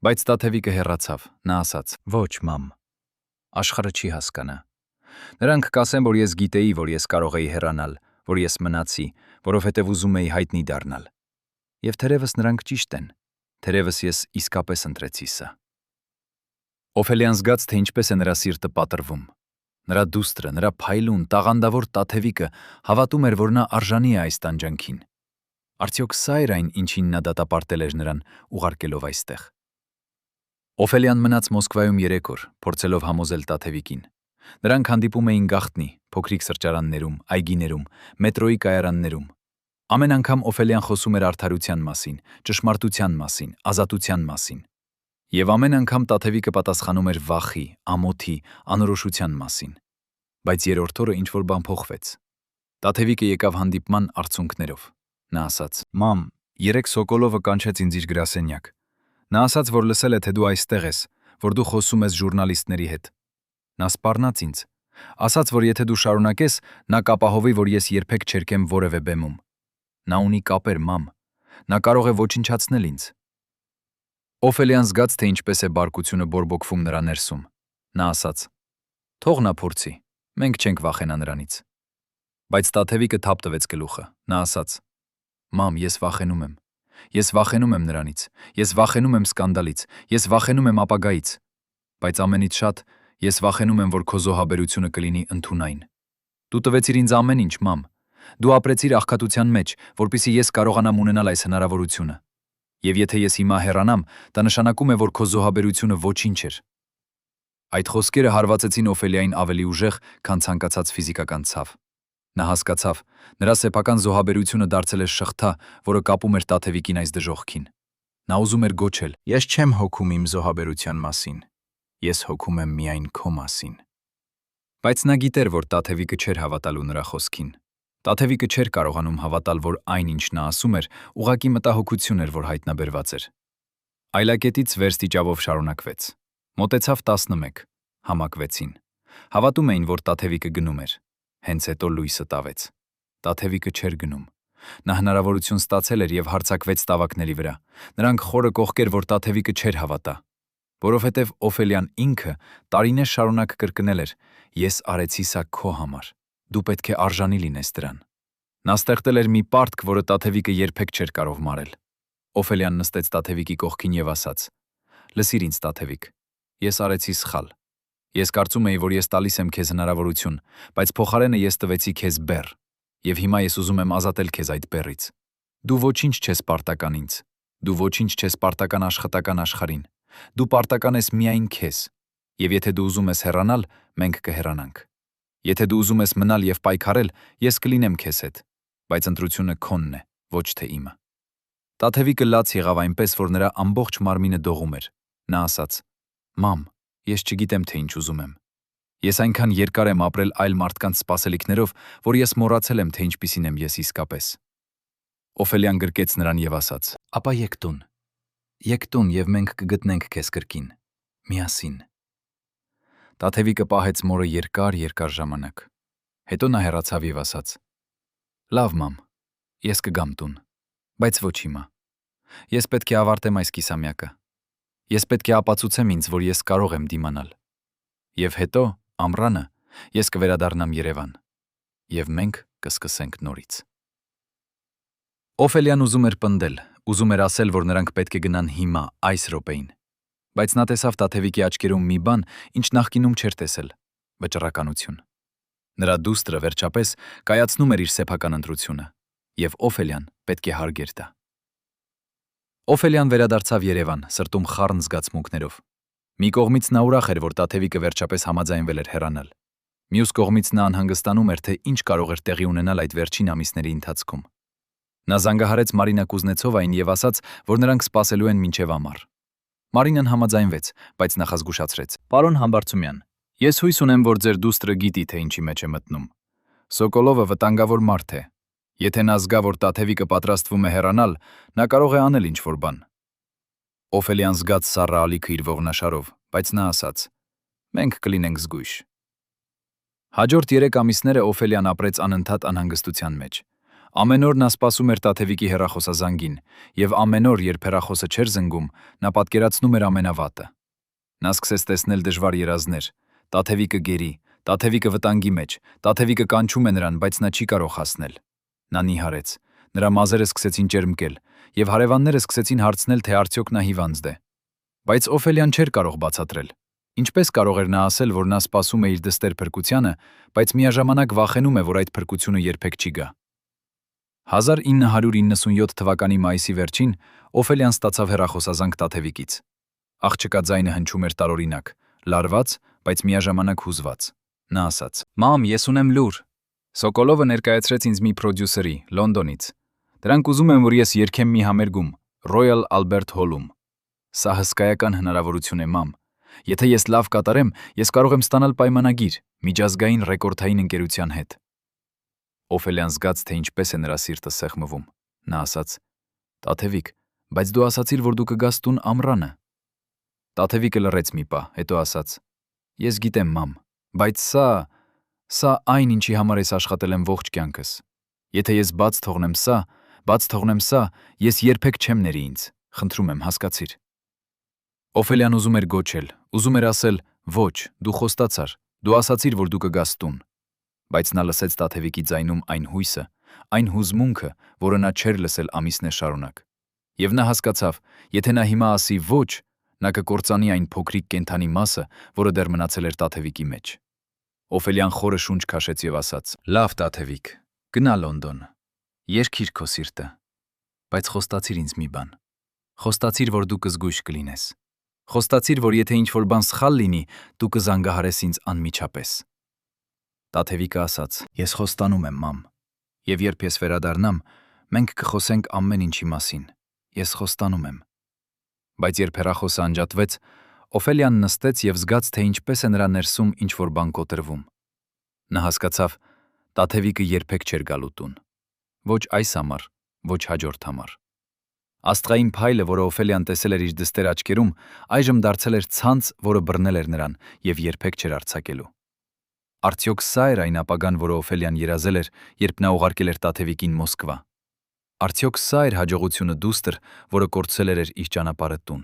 Բայց Տաթևիկը հեռացավ։ Նա ասաց. «Ոչ, մամ, աշխարհը չի հասկանա։ Նրանք կասեն, որ ես գիտեի, որ ես կարող էի հեռանալ, որ ես մնացի, որովհետև ուզում էի հայտնի դառնալ։ Եվ թերևս նրանք ճիշտ են, թերևս ես իսկապես ընտրեցի սա»։ Օֆելիան զգաց, թե ինչպես է նրա սիրտը պատրվում։ Նրա դուստրը, նրա փայլուն, տաղանդավոր Տաթևիկը հավատում էր, որ նա արժանի է այս տանջանքին։ Արդյոք սա էր այն, ինչին նա դատապարտել էր նրան, ուղարկելով այստեղ։ Օֆելիան մնաց Մոսկվայում 3 օր, փորձելով համոզել Տաթևիկին։ Նրանք հանդիպում էին գաղտնի, փոքրիկ սրճարաններում, այգիներում, մետրոյի կայարաններում։ Ամեն անգամ Օֆելիան խոսում էր արդարության մասին, ճշմարտության մասին, ազատության մասին։ Եվ ամեն անգամ Տաթևիկը պատասխանում էր վախի, ամոթի, անորոշության մասին։ Բայց երրորդ օրը ինչ-որ բան փոխվեց։ Տաթևիկը եկավ հանդիպման արցունքներով։ Նա ասաց. «Մամ, երեկ Սոկոլովը կանչեց ինձ իր գրասենյակ։ Նա ասաց, որ լսել է, թե դու այստեղ ես, որ դու խոսում ես ժուրնալիստների հետ։ Նա սպառնաց ինձ։ Ասաց, որ եթե դու շարունակես, նա կապահովի, որ ես երբեք չերկեմ որևէ բեմում։ Նա ունի կապեր, մամ։ Նա կարող է ոչնչացնել ինձ»։ Օֆելիան զգաց, թե ինչպես է բարկությունը բորբոքվում նրա ներսում։ Նա ասաց. «Թող նա փորձի, մենք չենք վախենա նրանից»։ Բայց Տաթևիկը թափ տվեց գլուխը։ Նա ասաց. «Մամ, ես վախենում եմ։ Ես վախենում եմ նրանից։ Ես վախենում եմ սկանդալից։ Ես վախենում եմ ապագայից։ Բայց ամենից շատ ես վախենում եմ, որ քո զոհաբերությունը կլինի ընդունայն։ Դու տվեցիր ինձ ամեն ինչ, մամ։ Դու ապրեցիր աղքատության մեջ, որպեսզի ես կարողանամ ունենալ այս հնարավորությունը։ Եվ եթե ես հիմա հեռանամ, դա նշանակում է, որ քո զոհաբերությունը ոչինչ էր»։ Այդ խոսքերը հարվածեցին Օֆելիային ավելի ուժեղ, քան ցանկացած ֆիզիկական ցավ։ Նա հասկացավ, նրա սեփական զոհաբերությունը դարձել էր շղթա, որը կապում էր Տաթևիկին այս դժոխքին։ Նա ուզում էր գոչել. «Ես չեմ հոգում իմ զոհաբերության մասին։ Ես հոգում եմ միայն քո մասին»։ Բայց նա գիտեր, որ Տաթևիկը չէր հավատալու նրա խոսքին։ Տաթևիկը չէր կարողանում հավատալ, որ այն, ինչ նա ասում էր, ուղղակի մտահոգություն էր, որ հայտնաբերված էր։ Այլակետից վերստիճավով շարունակվեց։ Մոտեցավ 11, համակվեցին։ Հավատում էին, որ Տաթևիկը գնում էր։ Հենց հետո լույսը տավեց։ Տաթևիկը չէր գնում։ Նա հնարավորություն ստացել էր եւ հարձակվեց տավակների վրա։ Նրանք խորը կողքեր, որ Տաթևիկը չէր հավատա։ Որովհետև Օֆելիան ինքը տարիներ շարունակ կրկնել էր. «Ես արեցի սա քո համար։ Դու պետք է արժանի լինես դրան»։ Նա ստեղծել էր մի պարտք, որը Տաթևիկը երբեք չէր կարող մարել։ Օֆելիան նստեց Տաթևիկի կողքին եւ ասաց. «Լսիր ինձ, Տաթևիկ, ես արեցի սխալ։ Ես կարծում էի, որ ես տալիս եմ քեզ հնարավորություն, բայց փոխարենը ես տվեցի քեզ բեռ, եւ հիմա ես ուզում եմ ազատել քեզ այդ բեռից։ Դու ոչինչ չես պարտական ինձ։ Դու ոչինչ չես պարտական աշխատական աշխարհին։ Դու պարտական ես միայն քեզ։ Եվ եթե դու ուզում ես հեռանալ, մենք կհեռանանք։ Եթե դու ուզում ես մնալ եւ պայքարել, ես կլինեմ քեզ հետ, բայց ընտրությունը քոնն է, ոչ թե իմը»։ Տաթևիկը լաց եղավ այնպես, որ նրա ամբողջ մարմինը դողում էր։ Նա ասաց. «Մամ, ես չգիտեմ, թե ինչ ուզում եմ։ Ես այնքան երկար եմ ապրել այլ մարդկանց սպասելիքներով, որ ես մոռացել եմ, թե ինչպիսին եմ ես իսկապես»։ Օֆելիան գրկեց նրան եւ ասաց. «Ապա եկ տուն։ Եկ տուն եւ մենք կգտնենք քեզ կրկին։ Միասին»։ Տաթևիկը պահեց մորը երկար ժամանակ։ Հետո նա հեռացավ եւ ասաց. «Լավ, մամ, ես կգամ տուն, բայց ոչ հիմա։ Ես պետք է ավարտեմ այս կիսամյակը։ Ես պետք է ապացուցեմ ինձ, որ ես կարող եմ դիմանալ։ Եվ հետո, ամռանը, ես կվերադառնամ Երևան։ Եվ մենք կսկսենք նորից»։ Օֆելիան ուզում էր պնդել, ուզում էր ասել, որ նրանք պետք է գնան հիմա, այս րոպեին։ Բայց նա տեսավ Տաթևիկի աչքերում մի բան, ինչ նախկինում չէր տեսել՝ վճռականություն։ Նրա դուստրը վերջապես կայացնում էր իր սեփական ընտրությունը, եւ Օֆելիան պետք է հարգեր դա։ Օֆելիան վերադարձավ Երևան, սրտում խառն զգացմունքներով։ Մի կողմից նա ուրախ էր, որ Տաթևիկը վերջապես համաձայնվել էր հեռանալ։ Մյուս կողմից նա անհանգստանում էր, թե ինչ կարող էր տեղի ունենալ այդ վերջին ամիսների ընթացքում։ Նա զանգահարեց Մարինա Կուզնեցովային եւ ասաց, որ նրանք սպասելու են մինչեւ ամառ։ Մարինան համաձայնվեց, բայց նախազգուշացրեց. «Պարոն Համբարձումյան, ես հույս ունեմ, որ ձեր դուստրը գիտի, թե ինչի մեջ է մտնում։ Սոկոլովը վտանգավոր մարդ է։ Եթե նա զգա, որ Տաթևիկը պատրաստվում է հեռանալ, նա կարող է անել ինչ-որ բան»։ Օֆելիան զգաց սառը ալիքը իր ողնաշարով, բայց նա ասաց. «Մենք կլինենք զգույշ»։ Հաջորդ 3 ամիսները Օֆելիան ապրեց անընդհատ անհանգստության մեջ։ Ամեն օր նա սպասում էր Տաթևիկի հեռախոսազանգին, եւ ամեն օր, երբ հեռախոսը չէր զնգում, նա պատկերացնում էր ամենավատը։ Նա սկսեց տեսնել դժվար երազներ. Տաթևիկը գերի, Տաթևիկը վտանգի մեջ, Տաթևիկը կանչում է նրան, բայց նա չի կարող հասնել։ Նա նիհարեց, նրա մազերը սկսեցին ճերմկել, եւ հարևանները սկսեցին հարցնել, թե արդյոք նա հիվանդ է։ Բայց Օֆելիան չէր կարող բացատրել։ Ինչպես կարող էր նա ասել, որ նա սպասում է իր դստեր փրկությանը, բայց միաժամանակ վախենում է, որ այդ փրկությունը երբեք չի գա։ 1997 թվականի մայիսի վերջին Օֆելիան ստացավ հեռախոսազանգ Տաթևիկից։ Աղջկա ձայնը հնչում էր տարօրինակ, լարված, բայց միաժամանակ հուզված։ Նա ասաց. «Մամ, ես ունեմ լուր։ Սոկոլովը ներկայացրեց ինձ մի պրոդյուսերի Լոնդոնից։ Դրանք ուզում են, որ ես երգեմ մի համերգում Royal Albert Hall-ում։ Սա հսկայական հնարավորություն է, մամ։ Եթե ես լավ կատարեմ, ես կարող եմ ստանալ պայմանագիր միջազգային ռեկորդային ընկերության հետ»։ Օֆելիան զգաց, թե ինչպես է նրա սիրտը սեղմվում։ Նա ասաց. «Տաթևիկ, բայց դու ասացիր, որ դու կգաս տուն ամռանը»։ Տաթևիկը լռեց մի պահ, հետո ասաց. «Ես գիտեմ, մամ, բայց սա այն, ինչի համար ես աշխատել եմ ողջ կյանքս։ Եթե ես բաց թողնեմ սա, ես երբեք չեմ ների ինձ։ Խնդրում եմ, հասկացիր»։ Օֆելիան ուզում էր գոչել, ուզում էր ասել. «Ոչ, դու խոստացար, դու ասացիր, որ դու կգաս տուն»։ Բայց նա լսեց Տաթևիկի ձայնում այն հույսը, այն հուզմունքը, որը նա չէր լսել ամիսներ շարունակ։ Եվ նա հասկացավ, եթե նա հիմա ասի ոչ, նա կկործանի այն փոքրիկ կենդանի մասը, որը դեռ մնացել էր Տաթևիկի մեջ։ Օֆելիան խորը շունչ քաշեց եւ ասաց. «Լավ, Տաթևիկ, գնա Լոնդոն, երգիր քո սիրտը, բայց խոստացիր ինձ մի բան։ Խոստացիր, որ դու կզգույշ կլինես։ Խոստացիր, որ եթե ինչ-որ բան սխալ լինի, դու կզանգահարես ինձ անմիջապես»։ Տաթևիկը ասաց. «Ես խոստանում եմ, մամ, եւ երբ ես վերադառնամ, մենք կխոսենք ամեն ինչի մասին։ Ես խոստանում եմ»։ Բայց երբ հեռախոսը անջատվեց, Օֆելիան նստեց եւ զգաց, թե ինչպես է նրա ներսում ինչ-որ բան կոտրվում։ Նա հասկացավ, Տաթևիկը երբեք չէր գալու տուն։ Ոչ այս ամառ, ոչ հաջորդ ամառ։ Աստղային փայլը, որը Օֆելիան տեսել էր իր դստեր աչքերում, այժմ դարձել էր ցանց, որը բռնել էր նրան եւ երբեք չէր արձակելու։ Արդյոք սա էր այն ապագան, որը Օֆելիան երազել էր, երբ նա ուղարկել էր Տաթևիկին Մոսկվա։ Արդյոք սա էր հաջողությունը դուստր, որը կորցրել էր իր ճանապարհը տուն։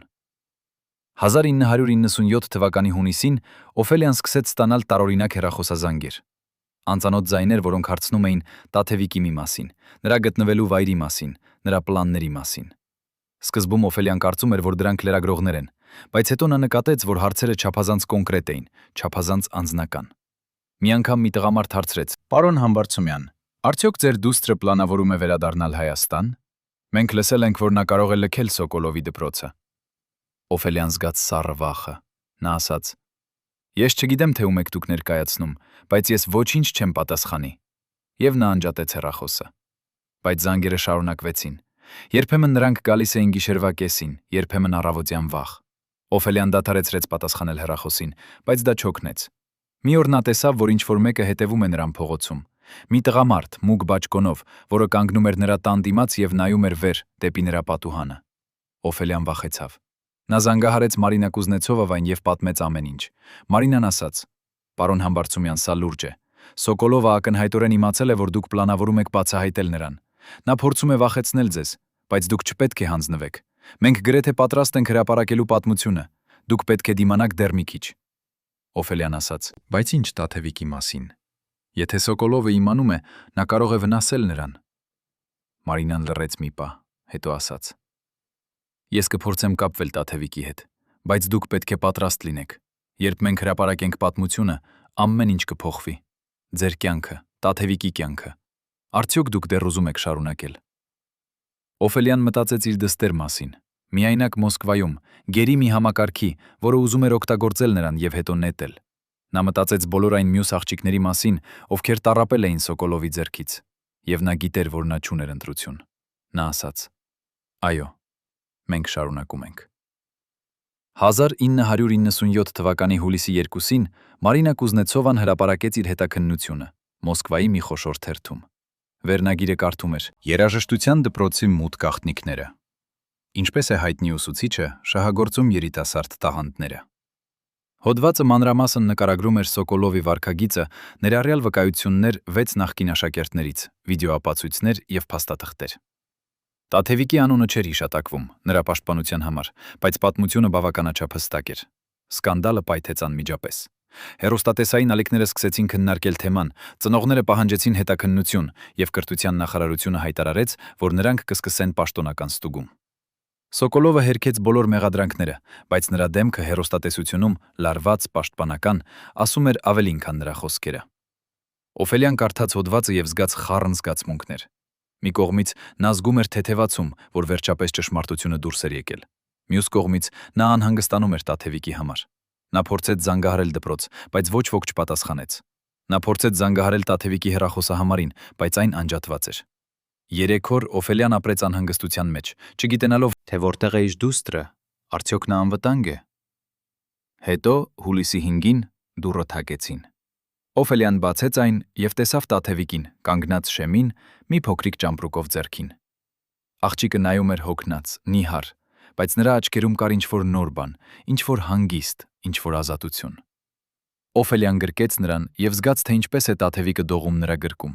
1997 թվականի հունիսին Օֆելիան սկսեց ստանալ տարօրինակ հեռախոսազանգեր։ Անծանոթ ձայներ, որոնք հարցնում էին Տաթևիկի մի մասին, նրա գտնվելու վայրի մասին, նրա պլանների մասին։ Սկզբում Օֆելիան կարծում էր, որ դրանք լրագրողներ են, բայց հետո նա նկատեց, որ հարցերը չափազանց կոնկրետ էին, չափազանց անձնական։ Մի անգամ մի տղամարդ հարցրեց. «Պարոն Համբարձումյան, արդյոք ձեր դուստրը պլանավորում է վերադառնալ Հայաստան։ Մենք լսել ենք, որ նա կարող է լքել Սոկոլովի դպրոցը»։ Օֆելիան զգաց սառը վախը։ Նա ասաց. «Ես չգիտեմ, թե ում եք դուք ներկայացնում, բայց ես ոչինչ չեմ պատասխանի»։ Եվ նա անջատեց հեռախոսը։ Բայց զանգերը շարունակվեցին։ Երբեմն նրանք գալիս էին գիշերվա կեսին, երբեմն առավոտյան վաղ։ Օֆելիան դադարեցրեց պատասխանել հեռախոսին, բայց դա չօգնեց։ Մի օր նա տեսավ, որ ինչ-որ մեկը հետևում է նրան փողոցում։ Մի տղամարդ, մուգ բաճկոնով, որը կանգնում էր նրա տան դիմաց եւ նայում էր վեր, դեպի նրա պատուհանը։ Օֆելիան վախեցավ։ Նա զանգահարեց Մարինա Կուզնեցովային եւ պատմեց ամեն ինչ։ Մարինան ասաց. «Պարոն Համբարձումյան, սա լուրջ է։ Սոկոլովը ակնհայտորեն իմացել է, որ դուք պլանավորում եք բացահայտել նրան։ Նա փորձում է վախեցնել ձեզ, բայց դուք չպետք է հանձնվեք։ Մենք գրեթե պատրաստ ենք հրապարակելու պատմությունը։ Դուք պետք է դիմանաք դեռ մի քիչ»։ Օֆելիան ասաց. «Բայց ինչ Տաթևիկի մասին։ Եթե Սոկոլովը իմանում է, նա կարող է վնասել նրան»։ Մարինան լռեց մի պահ, հետո ասաց. «Ես կփորձեմ կապվել Տաթևիկի հետ, բայց դուք պետք է պատրաստ լինեք։ Երբ մենք հրապարակենք պատմությունը, ամեն ինչ կփոխվի։ Ձեր կյանքը, Տաթևիկի կյանքը։ Արդյոք դուք դեռ ուզում եք շարունակել»։ Օֆելիան մտածեց իր դստեր մասին։ Միայնակ Մոսկվայում, գերի մի համակարգի, որը ուզում էր օգտագործել նրան եւ հետո նետել։ Նա մտածեց բոլոր այն մյուս աղջիկների մասին, ովքեր տառապել էին Սոկոլովի ձեռքից, եւ նա գիտեր, որ նա չուներ ընտրություն։ Նա ասաց. Այո, մենք շարունակում ենք։ 1997 թվականի հուլիսի 2-ին Մարինա Կուզնեցովան հրապարակեց իր հետաքննությունը Մոսկվայի մի խոշոր թերթում։ Վերնագիրը կարդում էր. Երաժշտության դպրոցի մութ գաղտնիքները։ Ինչպես է հայտնի ուսուցիչը շահագործում երիտասարդ տաղանդները։ Հոդվածը մանրամասն նկարագրում էր Սոկոլովի վարքագիծը, ներառյալ վկայություններ 6 նախկին աշակերտներից, վիդեոապացույցներ եւ փաստաթղթեր։ Տաթևիկի անունը չէր հիշատակվում նրա պաշտպանության համար, բայց պատմությունը բավականաչափ հստակ էր։ Սկանդալը պայթեց անմիջապես։ Հեռուստատեսային ալիքները սկսեցին քննարկել թեման, ծնողները պահանջեցին հետաքննություն եւ կրթության նախարարությունը հայտարարեց, որ նրանք կսկսեն պաշտոնական ստուգում։ Սոկոլովը հերքեց բոլոր մեղադրանքները, բայց նրա դեմքը հեռուստատեսությունում լարված, պաշտպանական, ասում էր ավելին, քան նրա խոսքերը։ Օֆելիան կարդաց հոդվածը եւ զգաց խառն զգացմունքներ։ Մի կողմից նա զգում էր թեթևացում, որ վերջապես ճշմարտությունը դուրս էր եկել։ Մյուս կողմից նա անհանգստանում էր Տաթևիկի համար։ Նա փորձեց զանգահարել դպրոց, բայց ոչ ոք չպատասխանեց։ Նա փորձեց զանգահարել Տաթևիկի հեռախոսահամարին, բայց այն անջատված էր։ 3 օր Օֆելիան ապրեց անհանգստության մեջ, չգիտենալով, թե որտեղ է իր դուստրը, արդյոք նա անվտանգ է։ Հետո հուլիսի 5-ին դուռը թակեցին։ Օֆելիան բացեց այն եւ տեսավ Տաթևիկին, կանգնած շեմին, մի փոքրիկ ճամպրուկով ձեռքին։ Աղջիկը նայում էր հոգնած, նիհար, բայց նրա աչքերում կար ինչ-որ նոր բան, ինչ-որ հանգիստ, ինչ-որ ազատություն։ Օֆելիան գրկեց նրան եւ զգաց, թե ինչպես է Տաթևիկը դողում նրա գրկում։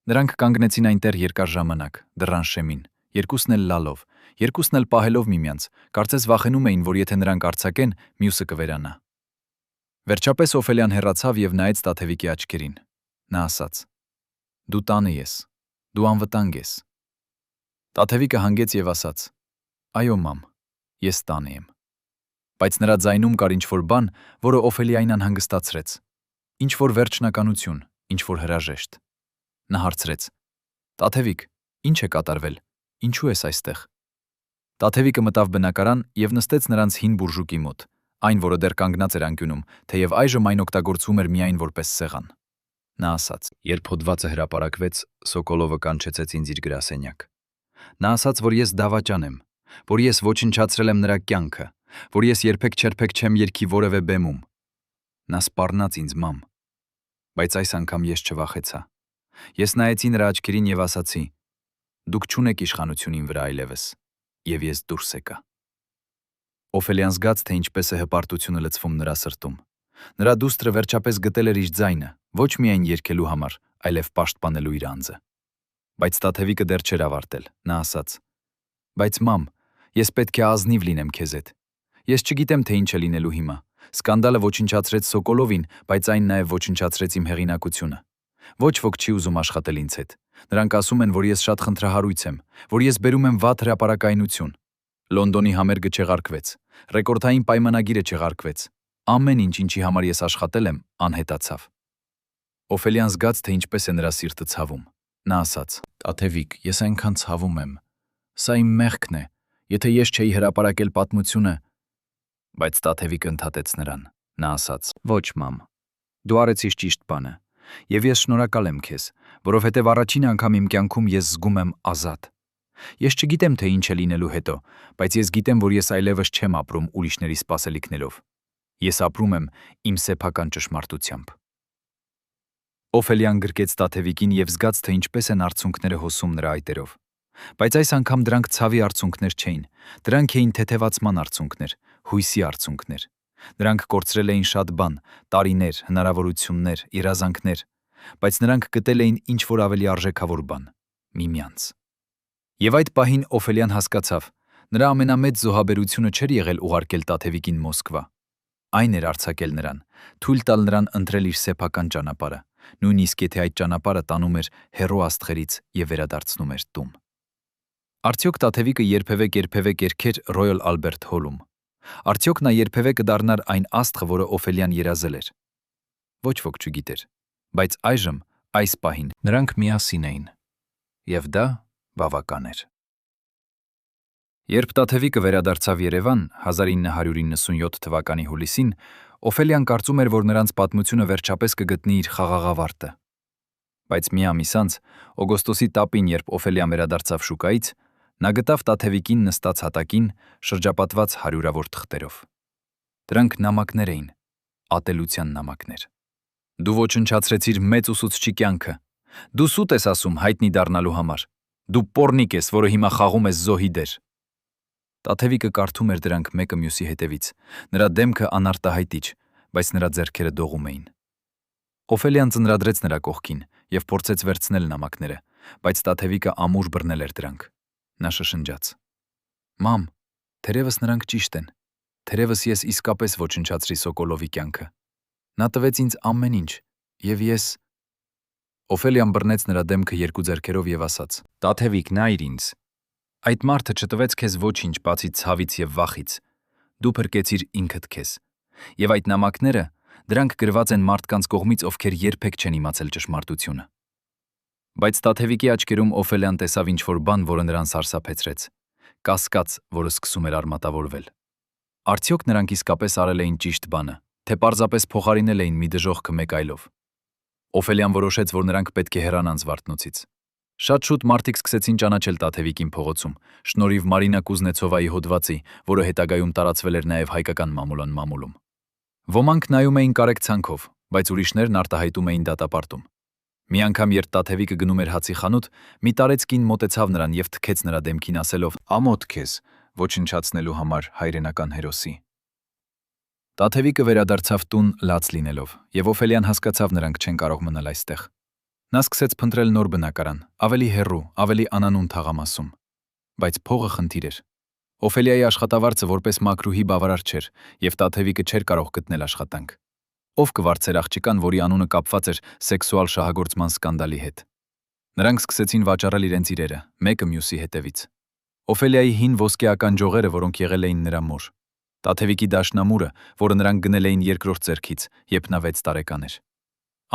Նրանք կանգնեցին այնտեղ երկար ժամանակ, դռան շեմին, երկուսն էլ լալով, երկուսն էլ պահելով միմյանց, կարծես վախենում էին, որ եթե նրանք արձակեն, մյուսը կվերանա։ Վերջապես Օֆելիան հեռացավ եւ նայեց Տաթևիկի աչքերին։ Նա ասաց. Դու տանը ես, դու անվտանգ ես։ Տաթևիկը հանգեց եւ ասաց. Այո, մամ, ես տանը եմ։ Բայց նրա ձայնում կար ինչ-որ բան, որը Օֆելիային անհանգստացրեց։ Ինչ-որ վերջնականություն, ինչ-որ հրաժեշտ։ Նա հարցրեց. Տաթևիկ, ինչ է կատարվել, ինչու ես այստեղ։ Տաթևիկը մտավ բնակարան եւ նստեց նրանց հին բուրժուկի մոտ, այն, որը դեռ կանգնած էր անկյունում, թեև այժմ այն օգտագործվում էր միայն որպես սեղան։ Նա ասաց. Երբ հոդվածը հրապարակվեց, Սոկոլովը կանչեցեց ինձ իր գրասենյակ։ Նա ասաց, որ ես դավաճան եմ, որ ես ոչնչացրել եմ նրա կյանքը, որ ես երբեք չերբեք չեմ երգի որևէ բեմում։ Նա սպառնաց ինձ, մամ։ Բայց այս անգամ ես չվախեցա։ Ես նայեցի նրա աչքերին եւ ասացի. Դուք չունեք իշխանություն իմ վրա այլևս, եւ ես դուրս եկա։ Օֆելիան զգաց, թե ինչպես է հպարտությունը լցվում նրա սրտում։ Նրա դուստրը վերջապես գտել էր իր ձայնը, ոչ միայն երգելու համար, այլև պաշտպանելու իր անձը։ Բայց Տաթևիկը դեռ չէր ավարտել։ Նա ասաց. Բայց մամ, ես պետք է ազնիվ լինեմ քեզ հետ։ Ես չգիտեմ, թե ինչ է լինելու հիմա։ Սկանդալը ոչնչացրեց Սոկոլովին, բայց այն նաև ոչնչացրեց իմ հեղինակությունը։ Ոչ ոք չի ուզում աշխատել ինձ հետ։ Նրանք ասում են, որ ես շատ խնդրահարույց եմ, որ ես բերում եմ վատ հրապարակայնություն։ Լոնդոնի համերգը չեղարկվեց, ռեկորդային պայմանագիրը չեղարկվեց։ Ամեն ինչ, ինչի համար ես աշխատել եմ, անհետացավ։ Օֆելիան զգաց, թե ինչպես է նրա սիրտը ցավում։ Նա ասաց. Տաթևիկ, ես այնքան ցավում եմ։ Սա իմ մեղքն է։ Եթե ես չէի հրապարակել պատմությունը, բայց Տաթևիկը ընդհատեց նրան։ Նա ասաց. Ոչ, մամ։ Դու արեցիր ճիշտ բանը։ Եվ ես շնորհակալ եմ քեզ, որովհետև առաջին անգամ իմ կյանքում ես զգում եմ ազատ։ Ես չգիտեմ, թե ինչ է լինելու հետո, բայց ես գիտեմ, որ ես այլևս չեմ ապրում ուրիշների սպասելիքներով։ Ես ապրում եմ իմ սեփական ճշմարտությամբ։ Օֆելիան գրկեց Տաթևիկին եւ զգաց, թե ինչպես են արցունքները հոսում նրա այտերով։ Բայց այս անգամ դրանք ցավի արցունքներ չէին, դրանք էին թեթևացման արցունքներ, հույսի արցունքներ։ Նրանք կորցրել էին շատ բան, տարիներ, հնարավորություններ, երազանքներ, բայց նրանք գտել էին ինչ-որ ավելի արժեքավոր բան՝ միմյանց։ Եվ այդ պահին Օֆելիան հասկացավ, նրա ամենամեծ զոհաբերությունը չէր եղել ուղարկել Տաթևիկին Մոսկվա։ Այն էր արձակել նրան, թույլ տալ նրան ընտրել իր սեփական ճանապարհը, նույնիսկ եթե այդ ճանապարհը տանում էր հեռու աստղերից եւ վերադարձնում էր տուն։ Արդյոք Տաթևիկը երբևէ կերքեր Ռոյալ Ալբերտ Հոլում։ Արդյոք նա երբևէ կդառնար այն աստղը, որը Օֆելիան երազել էր։ Ոչ ոք չգիտեր, բայց այժմ այս պահին նրանք միասին էին, եւ դա բավական էր։ Երբ Տաթևիկը վերադարձավ Երևան 1997 թվականի հուլիսին, Օֆելիան կարծում էր, որ նրանց պատմությունը վերջապես կգտնի իր խաղաղավարտը։ Բայց մի ամիս անց, օգոստոսի տապին, երբ Օֆելիան վերադարձավ շուկայից, նա գտավ Տաթևիկին նստած հատակին, շրջապատված հարյուրավոր թղթերով։ Դրանք նամակներ էին, ատելության նամակներ։ Դու ոչնչացրեցիր մեծ ուսուցչի կյանքը։ Դու սուտ ես ասում հայտնի դառնալու համար։ Դու պոռնիկ ես, որը հիմա խաղում ես զոհի դեր։ Տաթևիկը կարդում էր դրանք մեկը մյուսի հետևից։ Նրա դեմքը անարտահայտիչ, բայց նրա ձեռքերը դողում էին։ Օֆելիան ծնրադրեց նրա կողքին և փորձեց վերցնել նամակները, բայց Տաթևիկը ամուր բռնել էր դրանք։ Նա շշնջաց. «Մամ, թերևս նրանք ճիշտ են։ Թերևս ես իսկապես ոչնչացրի Սոկոլովի կյանքը։ Նա տվեց ինձ ամեն ինչ, և ես…» Օֆելիան բռնեց նրա դեմքը երկու ձեռքերով և ասաց. «Տաթևիկ, նայիր ինձ։ Այդ մարդը չտվեց քեզ ոչինչ բացի ցավից և վախից։ Դու փրկեցիր ինքդ քեզ։ Եվ այդ նամակները, դրանք գրված են մարդկանց կողմից, ովքեր երբեք չեն իմացել ճշմարտությունը»։ Բայց Տաթևիկի աչքերում Օֆելիան տեսավ ինչ-որ բան, որը նրան սարսափեցրեց։ Կասկած, որը սկսում էր արմատավորվել։ Արդյոք նրանք իսկապես արել էին ճիշտ բանը, թե պարզապես փոխարինել էին մի դժոխքը մեկ այլով։ Օֆելիան որոշեց, որ նրանք պետք է հեռանան Զվարթնոցից։ Շատ շուտ մարդիկ սկսեցին ճանաչել Տաթևիկին փողոցում, շնորհիվ Մարինա Կուզնեցովայի հոդվածի, որը հետագայում տարածվել էր նաև հայկական մամուլում։ Ոմանք նայում էին կարեկցանքով, բայց ուրիշներն արտահայտում էին դատապարտում։ Մի անգամ, երբ Տաթևիկը գնում էր հացի խանութ, մի տարեց կին մոտեցավ նրան և թքեց նրա դեմքին ասելով. «Ամոթ քեզ, ոչնչացնելու համար հայրենական հերոսի»։ Տաթևիկը վերադարձավ տուն լաց լինելով, և Օֆելիան հասկացավ նրանք չեն կարող մնալ այստեղ։ Նա սկսեց փնտրել նոր բնակարան, ավելի հեռու, ավելի անանուն թաղամասում։ Բայց փողը խնդիր էր։ Օֆելիայի աշխատավարձը որպես մաքրուհի բավարար չէր, և Տաթևիկը չէր կարող գտնել աշխատանք։ Ով կվարձեր աղջկան, որի անունը կապված էր սեքսուալ շահագործման սկանդալի հետ։ Նրանք սկսեցին վաճառել իրենց իրերը, մեկը մյուսի հետևից։ Օֆելիայի հին ոսկե ականջողերը, որոնք եղել էին նրա մոր։ Տաթևիկի դաշնամուրը, որը նրանք գնել էին երկրորդ ձեռքից, երբ նա 6 տարեկան էր։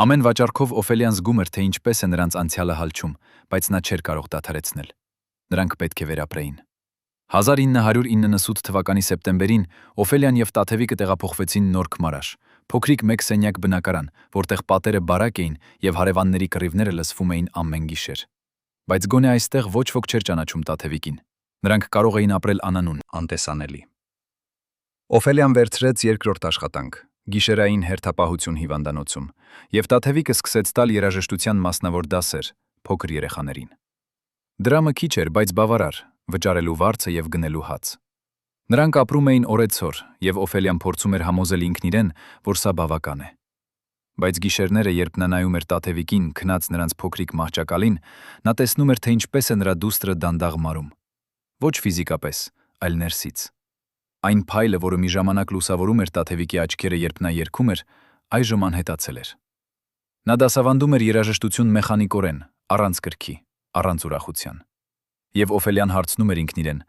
Ամեն վաճառքով Օֆելիան զգում էր, թե ինչպես է նրանց անցյալը հալչում, բայց նա չէր կարող դադարեցնել։ Նրանք պետք է վերապրեին։ 1998 թվականի սեպտեմբերին Օֆելիան և Տաթևիկը տեղափոխվեցին Նոր Քմարաշ, փոքրիկ մեկ սենյակ բնակարան, որտեղ պատերը բարակ էին և հարևանների կռիվները լսվում էին ամեն գիշեր։ Բայց գոնե այստեղ ոչ ոք չէր ճանաչում Տաթևիկին։ Նրանք կարող էին ապրել անանուն, անտեսանելի։ Օֆելիան վերցրեց երկրորդ աշխատանք՝ գիշերային հերթապահություն հիվանդանոցում, և Տաթևիկը սկսեց տալ երաժշտության մասնավոր դասեր փոքր երեխաներին։ Դրամը քիչ էր, բայց բավարար, վճարելու վարձը և գնելու հաց։ Նրանք ապրում էին օրեցօր, և Օֆելիան փորձում էր համոզել ինքն իրեն, որ սա բավական է։ Բայց գիշերները, երբ նա նայում էր Տաթևիկին քնած նրանց փոքրիկ մահճակալին, նա տեսնում էր, թե ինչպես է նրա դուստրը դանդաղ մարում։ Ոչ ֆիզիկապես, այլ ներսից։ Այն փայլը, որը մի ժամանակ լուսավորում էր Տաթևիկի աչքերը, երբ նա երգում էր, այժմ անհետացել էր։ Նա դասավանդում էր երաժշտություն մեխանիկորեն, առանց կրքի, առանց ուրախության։ Եվ Օֆելիան հարցնում էր ինքն իրեն,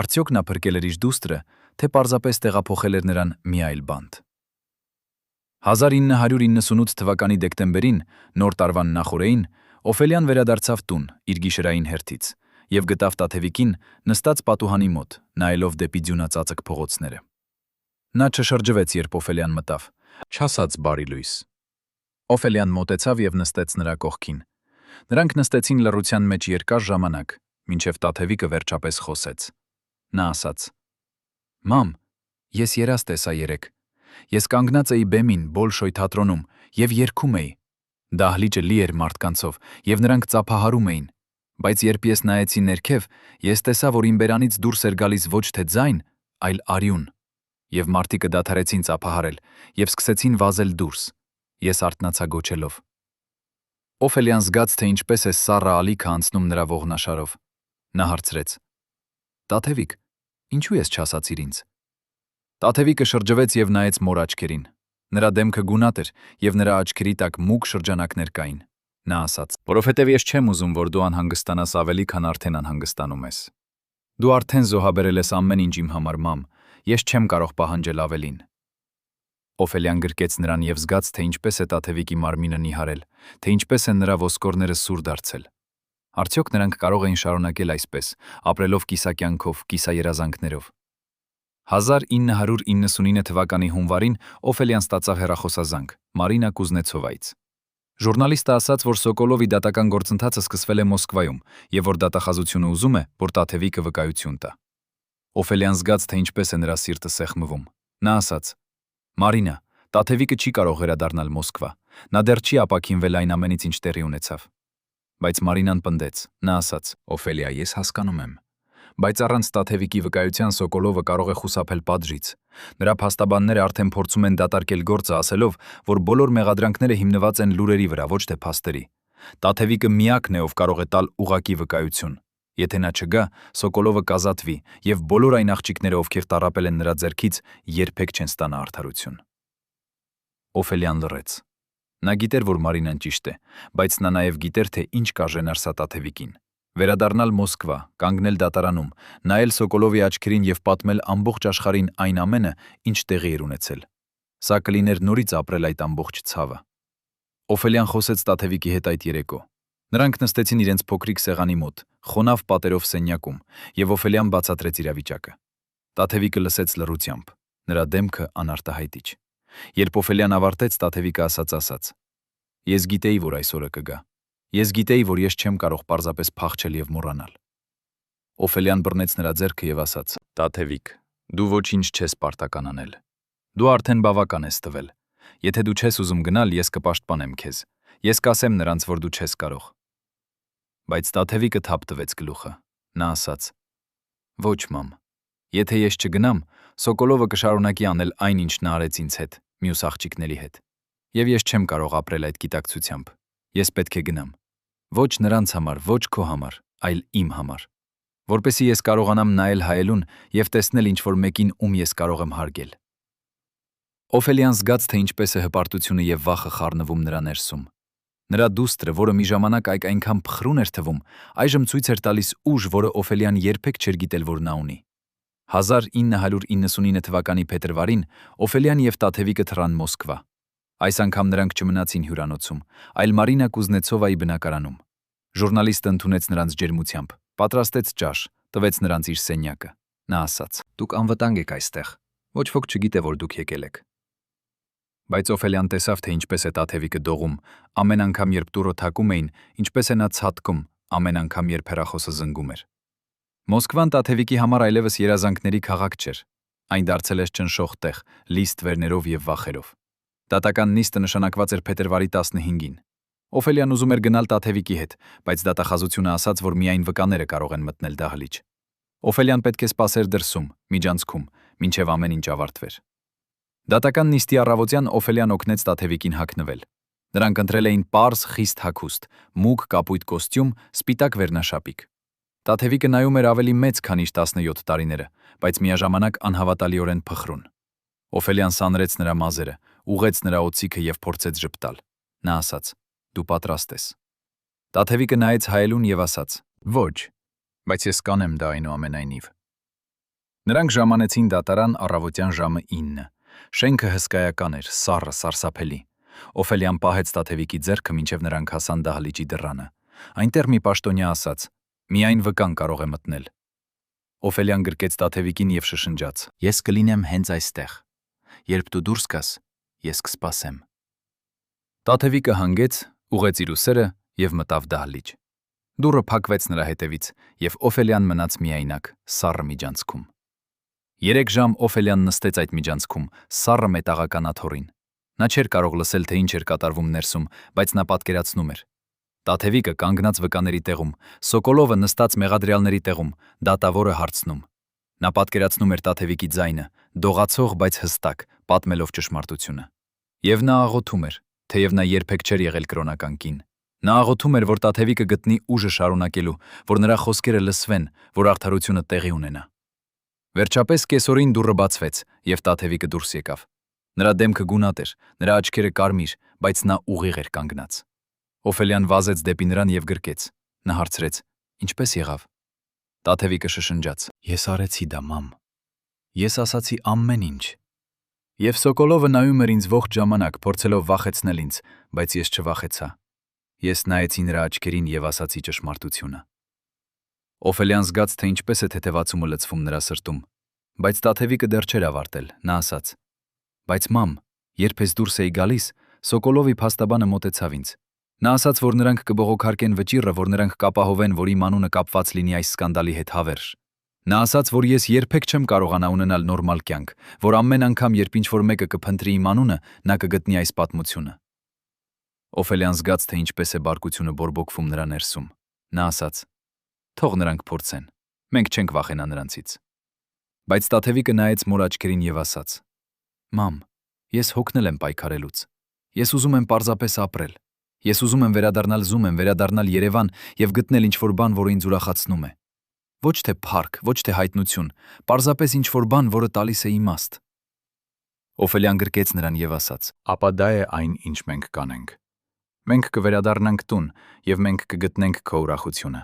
արդյոք նա փրկել էր իր դուստրը, թե պարզապես տեղափոխել էր նրան մի այլ բանտ։ 1998 թվականի դեկտեմբերին, նոր տարվան նախօրեին, Օֆելիան վերադարձավ տուն իր գիշերային հերթից և գտավ Տաթևիկին նստած պատուհանի մոտ, նայելով դեպի ձյունածածկ փողոցները։ Նա չշրջվեց, երբ Օֆելիան մտավ, չասաց բարի լույս։ Օֆելիան մոտեցավ և նստեց նրա կողքին։ Նրանք նստեցին լռության մեջ երկար ժամանակ, մինչև Տաթևիկը վերջապես խոսեց։ Նա ասաց. «Մամ, ես երազ տեսա երեկ։ Ես կանգնած էի բեմին Բոլշոյ թատրոնում և երգում էի։ Դահլիճը լի էր մարդկանցով, և նրանք ծափահարում էին։ Բայց երբ ես նայեցի ներքև, ես տեսա, որ իմ բերանից դուրս էր գալիս ոչ թե ձայն, այլ արյուն։ Եվ մարդիկը դադարեցին ծափահարել և սկսեցին վազել դուրս։ Ես արթնացա գոչելով»։ Օֆելիան զգաց, թե ինչպես է սառը ալիքը անցնում նրա ողնաշարով։ Նա հարցրեց. «Տաթևիկ, ինչու ես չասացիր ինձ»։ Տաթևիկը շրջվեց և նայեց մոր աչքերին։ Նրա դեմքը գունատ էր, և նրա աչքերի տակ մուգ շրջանակներ կային։ Նա ասաց. «Որովհետև ես չեմ ուզում, որ դու անհանգստանաս ավելի, քան արդեն անհանգստանում ես։ Դու արդեն զոհաբերել ես ամեն ինչ իմ համար, մամ, ես չեմ կարող պահանջել ավելին»։ Օֆելիան գրկեց նրան և զգաց, թե ինչպես է Տաթևիկի մարմինը նիհարել, թե ինչպես են նրա ոսկորները սուր դարձել։ Արդյոք նրանք կարող էին շարունակել այսպես, ապրելով կիսակյանքով, կիսաերազանքներով։ 1999 թվականի հունվարին Օֆելիան ստացավ հեռախոսազանգ Մարինա Կուզնեցովայից։ Ժուրնալիստը ասաց, որ Սոկոլովի դատական գործընթացը սկսվել է Մոսկվայում եւ որ դատախազությունը ուզում է, որ Տաթևիկը վկայություն տա։ Օֆելիան զգաց, թե ինչպես է նրա սիրտը սեղմվում։ Նա ասաց. «Մարինա, Տաթևիկը չի կարող վերադառնալ Մոսկվա։ Նա դեռ չի ապաքինվել այն ամենից, ինչ տեղի ունեցավ»։ Բայց Մարինան պնդեց։ Նա ասաց. «Օֆելիա, ես հասկանում եմ, բայց առանց Տաթևիկի վկայության Սոկոլովը կարող է խուսափել պատժից։ Նրա փաստաբանները արդեն փորձում են դատարկել գործը, ասելով, որ բոլոր մեղադրանքները հիմնված են լուրերի վրա, ոչ թե փաստերի։ Տաթևիկը միակն է, ով կարող է տալ ուղղակի վկայություն։ Եթե նա չգա, Սոկոլովը կազատվի, եւ բոլոր այն աղջիկները, ովքեր տառապել են նրա ձեռքից, երբեք չեն ստանա արդարություն»։ Օֆելիան լռեց։ Նա գիտեր, որ Մարինան ճիշտ է, բայց նա նաև գիտեր, թե ինչ կարժենար սա Տաթևիկին։ Վերադառնալ Մոսկվա, կանգնել դատարանում, նայել Սոկոլովի աչքերին եւ պատմել ամբողջ աշխարհին այն ամենը, ինչ տեղի էր ունեցել։ Սա կլիներ նորից ապրել այդ ամբողջ ցավը։ Օֆելիան խոսեց Տաթևիկի հետ այդ երեկո։ Նրանք նստեցին իրենց փոքրիկ սեղանի մոտ, խոնավ պատերով սենյակում, եւ Օֆելիան բացատրեց իրավիճակը։ Տաթևիկը լսեց լռությամբ։ Նրա դեմքը անարտահայտիչ։ Երբ Օֆելիան ավարտեց, Տաթևիկը ասաց. «Ես գիտեի, որ այս օրը կգա։ Ես գիտեի, որ ես չեմ կարող պարզապես փախչել եւ մոռանալ»։ Օֆելիան բռնեց նրա ձեռքը եւ ասաց. «Տաթևիկ, դու ոչինչ չես պարտական անել։ Դու արդեն բավական ես տվել։ Եթե դու չես ուզում գնալ, ես կպաշտպանեմ քեզ։ Ես կասեմ նրանց, որ դու չես կարող»։ Բայց Տաթևիկը թափ տվեց գլուխը։ Նա ասաց. «Ոչ, մամ։ Եթե ես չգնամ, Սոկոլովը կշարունակի անել այն, ինչ նա արեց ինձ հետ, մյուս աղջիկների հետ։ Եվ ես չեմ կարող ապրել այդ գիտակցությամբ։ Ես պետք է գնամ։ Ոչ նրանց համար, ոչ քո համար, այլ իմ համար։ Որպեսզի ես կարողանամ նայել հայելուն եւ տեսնել ինչ-որ մեկին, ում ես կարող եմ հարգել»։ Օֆելիան զգաց, թե ինչպես է հպարտությունը եւ վախը խառնվում նրա ներսում։ Նրա դուստրը, որը մի ժամանակ այնքան փխրուն էր թվում, այժմ ցույց էր տալիս ուժ, որը Օֆելիան երբեք չէր գիտել, որ նա ունի։ 1999 թվականի փետրվարին Օֆելիան եւ Տաթևիկը թռան Մոսկվա։ Այս անգամ նրանք չմնացին հյուրանոցում, այլ Մարինա Կուզնեցովայի բնակարանում։ Ժուրնալիստը ընդունեց նրանց ջերմությամբ, պատրաստեց ճաշ, տվեց նրանց իր սենյակը։ Նա ասաց. «Դուք անվտանգ եք այստեղ։ Ոչ ոք չգիտե, որ դուք եկել եք»։ Բայց Օֆելիան տեսավ, թե ինչպես է Տաթևիկը դողում, ամեն անգամ, երբ դուռը թակում էին, ինչպես է նա ցատկում, ամեն անգամ, երբ հեռախոսը զնգում էր։ Մոսկվան Տաթևիկի համար այլևս երազանքների քաղաք չէր։ Այն դարձել էր ճնշող տեղ, լի ստվերներով եւ վախերով։ Դատական նիստը նշանակված էր փետրվարի 15-ին։ Օֆելիան ուզում էր գնալ Տաթևիկի հետ, բայց դատախազությունը ասաց, որ միայն վկաները կարող են մտնել դահլիճ։ Օֆելիան պետք է սպասեր դրսում, միջանցքում, մինչև ամեն ինչ ավարտվեր։ Դատական նիստի առավոտյան Օֆելիան օգնեց Տաթևիկին հագնվել։ Նրանք ընտրել էին պարզ, խիստ հագուստ, մուգ կապույտ կոստյում, սպիտակ վերնաշապիկ։ Տաթևիկը նայում էր ավելի մեծ, քան իր 17 տարիները, բայց միաժամանակ անհավատալիորեն փխրուն։ Օֆելիան սանրեց նրա մազերը, ուղեց նրա օձիքը եւ փորձեց ժպտալ։ Նա ասաց. «Դու պատրաստ ես»։ Տաթևիկը նայեց հայելուն եւ ասաց. «Ոչ, բայց ես կանեմ դա այնուամենայնիվ»։ Նրանք ժամանեցին դատարան առավոտյան ժամը 9։ Շենքը հսկայական էր, սառը, սարսափելի։ Օֆելիան պահեց Տաթևիկի ձեռքը, մինչև նրանք հասան դահլիճի դռանը։ Այնտեղ մի պաշտոնյա ասաց. «Միայն վկան կարող է մտնել»։ Օֆելիան գրկեց Տաթևիկին եւ շշնջաց. «Ես կլինեմ հենց այստեղ։ Երբ դու դուրս գաս, ես կսպասեմ»։ Տաթևիկը հանգեց, ուղեց իր ուսերը եւ մտավ դահլիճ։ Դուռը փակվեց նրա հետևից, եւ Օֆելիան մնաց միայնակ, սառը միջանցքում։ 3 ժամ Օֆելիան նստեց այդ միջանցքում, սառը մետաղական աթոռին։ Նա չէր կարող լսել, թե ինչ էր կատարվում ներսում, բայց նա պատկերացնում էր։ Տաթևիկը կանգնած վկաների տեղում, Սոկոլովը նստած մեղադրյալների տեղում, դատավորը հարցնում։ Նա պատկերացնում էր Տաթևիկի ձայնը, դողացող, բայց հստակ, պատմելով ճշմարտությունը։ Եվ նա աղոթում էր, թեև նա երբեք չէր եղել կրոնական կին։ Նա աղոթում էր, որ Տաթևիկը գտնի ուժը շարունակելու, որ նրա խոսքերը լսվեն, որ արդարությունը տեղի ունենա։ Վերջապես կեսօրին դուռը բացվեց, եւ Տաթևիկը դուրս եկավ։ Նրա դեմքը գունատ էր, նրա աչքերը կարմիր, բայց նա ուղիղ էր կանգնած։ Օֆելիան վազեց դեպի նրան եւ գրկեց։ Նա հարցրեց. «Ինչպես եղավ»։ Տաթևիկը շշնջաց. «Ես արեցի դա, մամ։ Ես ասացի ամեն ինչ»։ Եվ Սոկոլովը նայում էր ինձ ողջ ժամանակ, փորձելով վախեցնել ինձ, բայց ես չվախեցա։ Ես նայեցի նրա աչքերին եւ ասացի ճշմարտությունը։ Օֆելիան զգաց, թե ինչպես է թեթևացումը լցվում նրա սրտում, բայց Տաթևիկը դեռ չէր ավարտել։ Նա ասաց. «Բայց մամ, երբ ես դուրս էի գալիս, Սոկոլովի փաստաբանը մոտեցավ ինձ Նա ասաց, որ նրանք կբողոքարկեն վճիռը, որ նրանք կապահովեն, որ իմ անունը կապված լինի այս սկանդալի հետ հավերժ։ Նա ասաց, որ ես երբեք չեմ կարողանա ունենալ նորմալ կյանք, որ ամեն անգամ, երբ ինչ-որ մեկը կփնտրի իմ անունը, նա կգտնի այս պատմությունը։ Օֆելիան զգաց, թե ինչպես է բարկությունը բորբոքվում նրա ներսում։ Նա ասաց. «Թող նրանք փորձեն։ Մենք չենք վախենա նրանցից»։ Բայց Տաթևիկը նայեց մոր աչքերին եւ ասաց. «Մամ, ես հոգնել եմ պայքարելուց։ Ես ուզում եմ պարզապես ապրել։ Ես ուզում եմ վերադառնալ Զումեն, վերադառնալ Երևան եւ գտնել ինչ-որ բան, որը ինձ ուրախացնում է։ Ոչ թե փառք, ոչ թե հայտնություն, պարզապես ինչ-որ բան, որը տալիս է իմաստ»։ Օֆելիան գրկեց նրան եւ ասաց. «Ապա դա է այն, ինչ մենք կանենք։ Մենք կվերադառնանք տուն եւ մենք կգտնենք քո ուրախությունը»։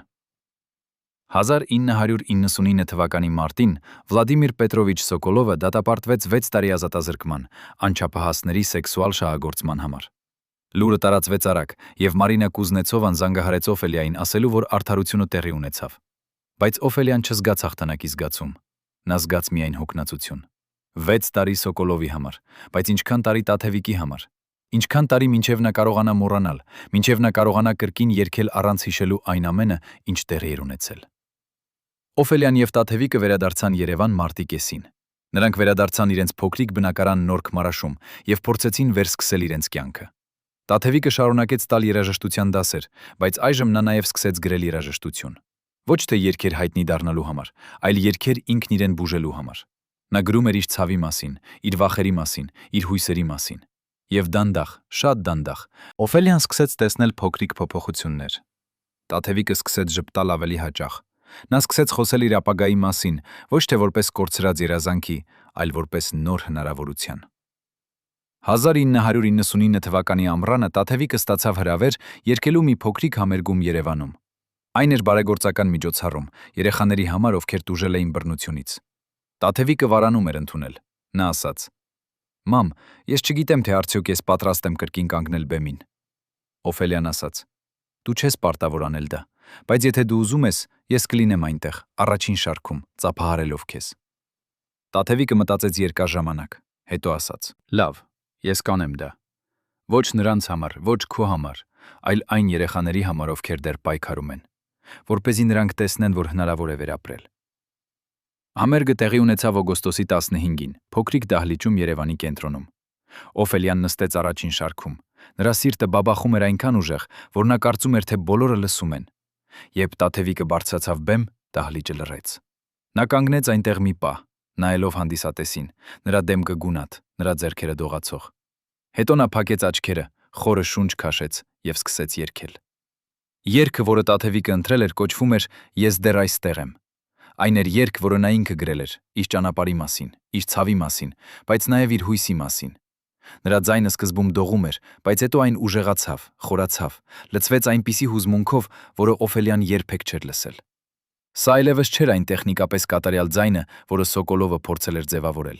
1999 թվականի մարտին Վլադիմիր Պետրովիչ Սոկոլովը դատապարտվեց 6 տարի ազատազրկման անչափահասների սեքսուալ շահագործման համար։ Լուրը տարածվեց արագ, եւ Մարինա Կուզնեցովան զանգահարեց Օֆելիային, ասելու, որ արդարությունը տեղի ունեցավ։ Բայց Օֆելիան չզգաց հաղթանակի զգացում։ Նա զգաց միայն հոգնածություն։ 6 տարի Սոկոլովի համար, բայց ինչքան տարի Տաթևիկի համար։ Ինչքան տարի մինչև նա կարողանա մոռանալ, մինչև նա կարողանա կրկին երգել առանց հիշելու այն ամենը, ինչ տեղի էր ունեցել։ Օֆելիան եւ Տաթևիկը վերադարձան Երևան մարտի կեսին։ Նրանք վերադարձան իրենց փոքրիկ բնակարան Նոր Քմարաշում եւ փորձեցին վերսկսել իրենց կյանքը։ Տաթևիկը շարունակեց տալ երաժշտության դասեր, բայց այժմ նա նաև սկսեց գրել երաժշտություն։ Ոչ թե երգեր հայտնի դառնալու համար, այլ երգեր ինքն իրեն բուժելու համար։ Նա գրում էր իր ցավի մասին, իր վախերի մասին, իր հույսերի մասին։ Եվ դանդաղ, շատ դանդաղ, Օֆելիան սկսեց տեսնել փոքրիկ փոփոխություններ։ Տաթևիկը սկսեց ժպտալ ավելի հաճախ։ Նա սկսեց խոսել իր ապագայի մասին, ոչ թե որպես կորցրած երազանքի, այլ որպես նոր հնարավորության։ 1999 թվականի ամռանը Տաթևիկը ստացավ հրավեր երգելու մի փոքրիկ համերգում Երևանում։ Այն էր բարեգործական միջոցառում երեխաների համար, ովքեր տուժել էին բռնությունից։ Տաթևիկը վարանում էր ընդունել։ Նա ասաց. «Մամ, ես չգիտեմ, թե արդյոք ես պատրաստ եմ կրկին կանգնել բեմին»։ Օֆելիան ասաց. «Դու չես պարտավոր անել դա, բայց եթե դու ուզում ես, ես կլինեմ այնտեղ, առաջին շարքում, ծափահարելով քեզ»։ Տաթևիկը մտածեց երկար ժամանակ, հետո ասաց. «Լավ, ես կանեմ դա։ Ոչ նրանց համար, ոչ քո համար, այլ այն երեխաների համար, ովքեր դեռ պայքարում են, որպեսզի նրանք տեսնեն, որ հնարավոր է վերապրել»։ Համերգը տեղի ունեցավ օգոստոսի 15-ին, փոքրիկ դահլիճում Երևանի կենտրոնում։ Օֆելիան նստեց առաջին շարքում։ Նրա սիրտը բաբախում էր այնքան ուժեղ, որ նա կարծում էր, թե բոլորը լսում են։ Երբ Տաթևիկը բարձրացավ բեմ, դահլիճը լռեց։ Նա կանգնեց այնտեղ մի պահ, նայելով հանդիսատեսին, նրա դեմքը գունատ, նրա ձեռքերը դողացող։ Հետո նա փակեց աչքերը, խորը շունչ քաշեց եւ սկսեց երգել։ Երգը, որը Տաթևիկը ընտրել էր, կոչվում էր «Ես դեռ այստեղ եմ»։ Այն էր երգ, որը նա ինքը գրել էր իր ճանապարհի մասին, իր ցավի մասին, բայց նաև իր հույսի մասին։ Նրա ձայնը սկզբում դողում էր, բայց հետո այն ուժեղացավ, խորացավ, լցվեց այնպիսի հուզմունքով, որը Օֆելիան երբեք չէր լսել։ Սա այլևս չէր այն տեխնիկապես կատարյալ ձայնը, որը Սոկոլովը փորձել էր ձևավորել։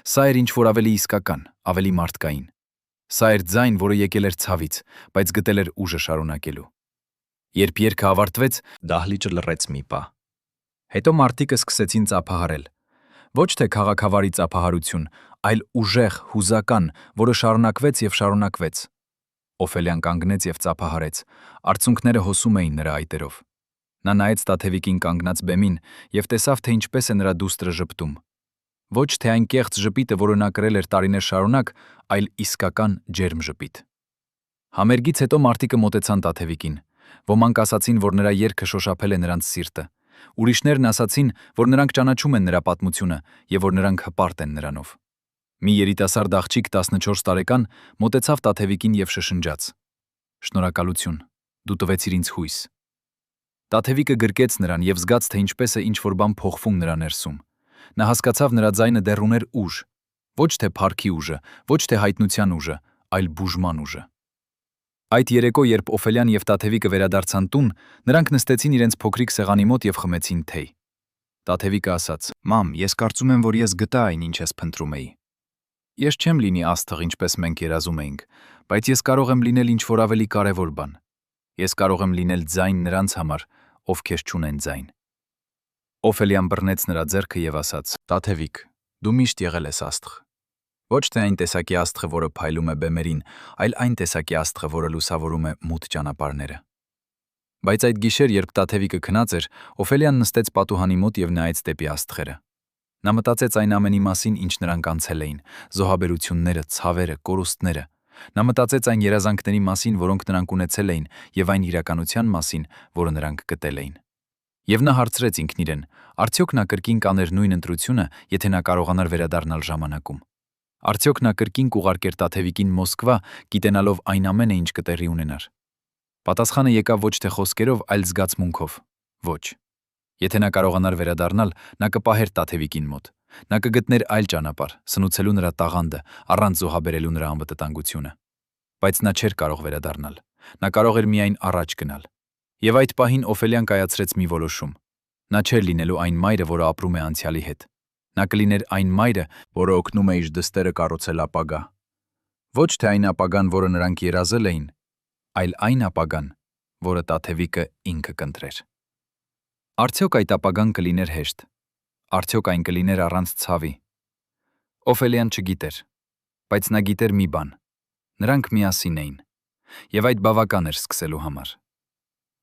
Սա էր ինչ-որ ավելի իսկական, ավելի մարդկային։ Սա էր ձայն, որը եկել էր ցավից, բայց գտել էր ուժը շարունակելու։ Երբ երգը ավարտվեց, դահլիճը լռեց մի պահ։ Հետո մարդիկը սկսեցին ծափահարել։ Ոչ թե քաղաքավարի ծափահարություն, այլ ուժեղ, հուզական, որը շարունակվեց եւ շարունակվեց։ Օֆելիան կանգնեց եւ ծափահարեց։ Արցունքները հոսում էին նրա այտերով։ Նա նայեց Տաթևիկին կանգնած բեմին եւ տեսավ, թե ինչպես է նրա դուստրը ժպտում։ Ոչ թե այն կեղծ ժպիտը, որը նա կրել էր տարիներ շարունակ, այլ իսկական ջերմ ժպիտ։ Համերգից հետո մարդիկը մոտեցան Տաթևիկին։ Ոմանք ասացին, որ նրա երգը շոշափել է նրանց սիրտը։ Ուրիշներն ասացին, որ նրանք ճանաչում են նրա պատմությունը եւ որ նրանք հպարտ են նրանով։ Մի երիտասարդ աղջիկ 14 տարեկան մոտեցավ Տաթևիկին եւ շշնջաց. «Շնորհակալություն, դու տվեցիր ինձ հույս»։ Տաթևիկը գրկեց նրան եւ զգաց, թե ինչպես է ինչ-որ բան փոխվում նրա ներսում։ Նա հասկացավ նրա ձայնը դեռ ուներ ուժ, ոչ թե փառքի ուժը, ոչ թե հայտնության ուժը, այլ բուժման ուժը։ Այդ երեկո, երբ Օֆելիան եւ Տաթևիկը վերադարձան տուն, նրանք նստեցին իրենց փոքրիկ սեղանի մոտ եւ խմեցին թեյ։ Տաթևիկը ասաց. «Մամ, ես կարծում եմ, որ ես գտա այն, ինչ ես փնտրում էի։ Ես չեմ լինի աստղ, ինչպես մենք երազում էինք, բայց ես կարող եմ լինել ինչ-որ ավելի կարևոր բան։ Ես կարող եմ լինել ձայն նրանց համար, ովքեր չունեն ձայն»։ Օֆելիան բռնեց նրա ձեռքը եւ ասաց. «Տաթևիկ, դու միշտ եղել ես աստղ։ Ոչ թե այն տեսակի աստղը, որը փայլում է բեմերին, այլ այն տեսակի աստղը, որը լուսավորում է մութ ճանապարհները։ Բայց այդ գիշեր, երբ Տաթևիկը քնած էր, Օֆելիան նստեց պատուհանի մոտ եւ նայեց դեպի աստղերը։ Նա մտածեց այն ամենի մասին, ինչ նրանք անցել էին՝ զոհաբերությունները, ցավերը, կորուստները։ Նա մտածեց այն երազանքների մասին, որոնք նրանք ունեցել էին, եւ այն իրականության մասին, որը նրանք գտել էին։ Եվ նա հարցրեց ինքն իրեն. արդյոք նա կրկին կաներ նույն ընտրությունը, եթե նա կարողանար վերադառնալ ժամանակում։ Արդյոք նա կրկին կուղարկեր Տաթևիկին Մոսկվա, գիտենալով այն ամենը, ինչ կտեղի ունենար։ Պատասխանը եկավ ոչ թե խոսքերով, այլ զգացմունքով։ Ոչ։ Եթե նա կարողանար վերադառնալ, նա կպահեր Տաթևիկին մոտ։ Նա կգտներ այլ ճանապարհ, սնուցելու նրա տաղանդը, առանց զոհաբերելու նրա անվտանգությունը։ Բայց նա չէր կարող վերադառնալ։ Նա կարող էր միայն առաջ գնալ։ Եվ այդ պահին Օֆելիան կայացրեց մի որոշում։ Նա չէր լինելու այն մայրը, որը ապրում է անցյալի հետ։ Նա կլիներ այն մայրը, որը օգնում է իր դստերը կառուցել ապագա։ Ոչ թե այն ապագան, որը նրանք երազել էին, այլ այն ապագան, որը Տաթևիկը ինքը կընտրեր։ Արդյոք այդ ապագան կլիներ հեշտ։ Արդյոք այն կլիներ առանց ցավի։ Օֆելիան չգիտեր, բայց նա գիտեր մի բան. նրանք միասին էին, եւ այդ բավական էր սկսելու համար։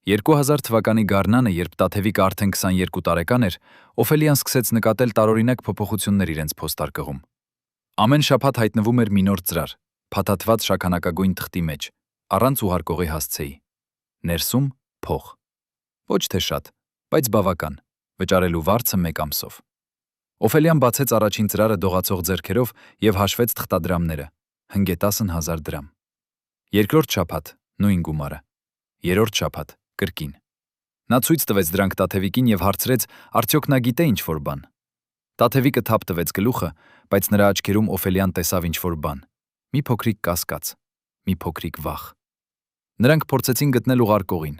2000 թվականի գարնանը, երբ Տաթևիկը արդեն 22 տարեկան էր, Օֆելիան սկսեց նկատել տարօրինակ փոփոխություններ իրենց փոստարկղում։ Ամեն շաբաթ հայտնվում էր մի նոր ծրար, փաթաթված շագանակագույն թղթի մեջ, առանց ուղարկողի հասցեի։ Ներսում փող։ Ոչ թե շատ, բայց բավական, վճարելու վարձը 1 ամսով։ Օֆելիան բացեց առաջին ծրարը դողացող ձեռքերով եւ հաշվեց թղթադրամները՝ հնգետասն 1000 դրամ։ Երկրորդ շաբաթ նույն գումարը։ Երրորդ շաբաթ կրկին։ Նա ցույց տվեց դրանք Տաթևիկին եւ հարցրեց, արդյոք նա գիտե ինչ-որ բան։ Տաթևիկը թափ տվեց գլուխը, բայց նրա աչքերում Օֆելիան տեսավ ինչ-որ բան։ Մի փոքրիկ կասկած, մի փոքրիկ վախ։ Նրանք փորձեցին գտնել ուղարկողին։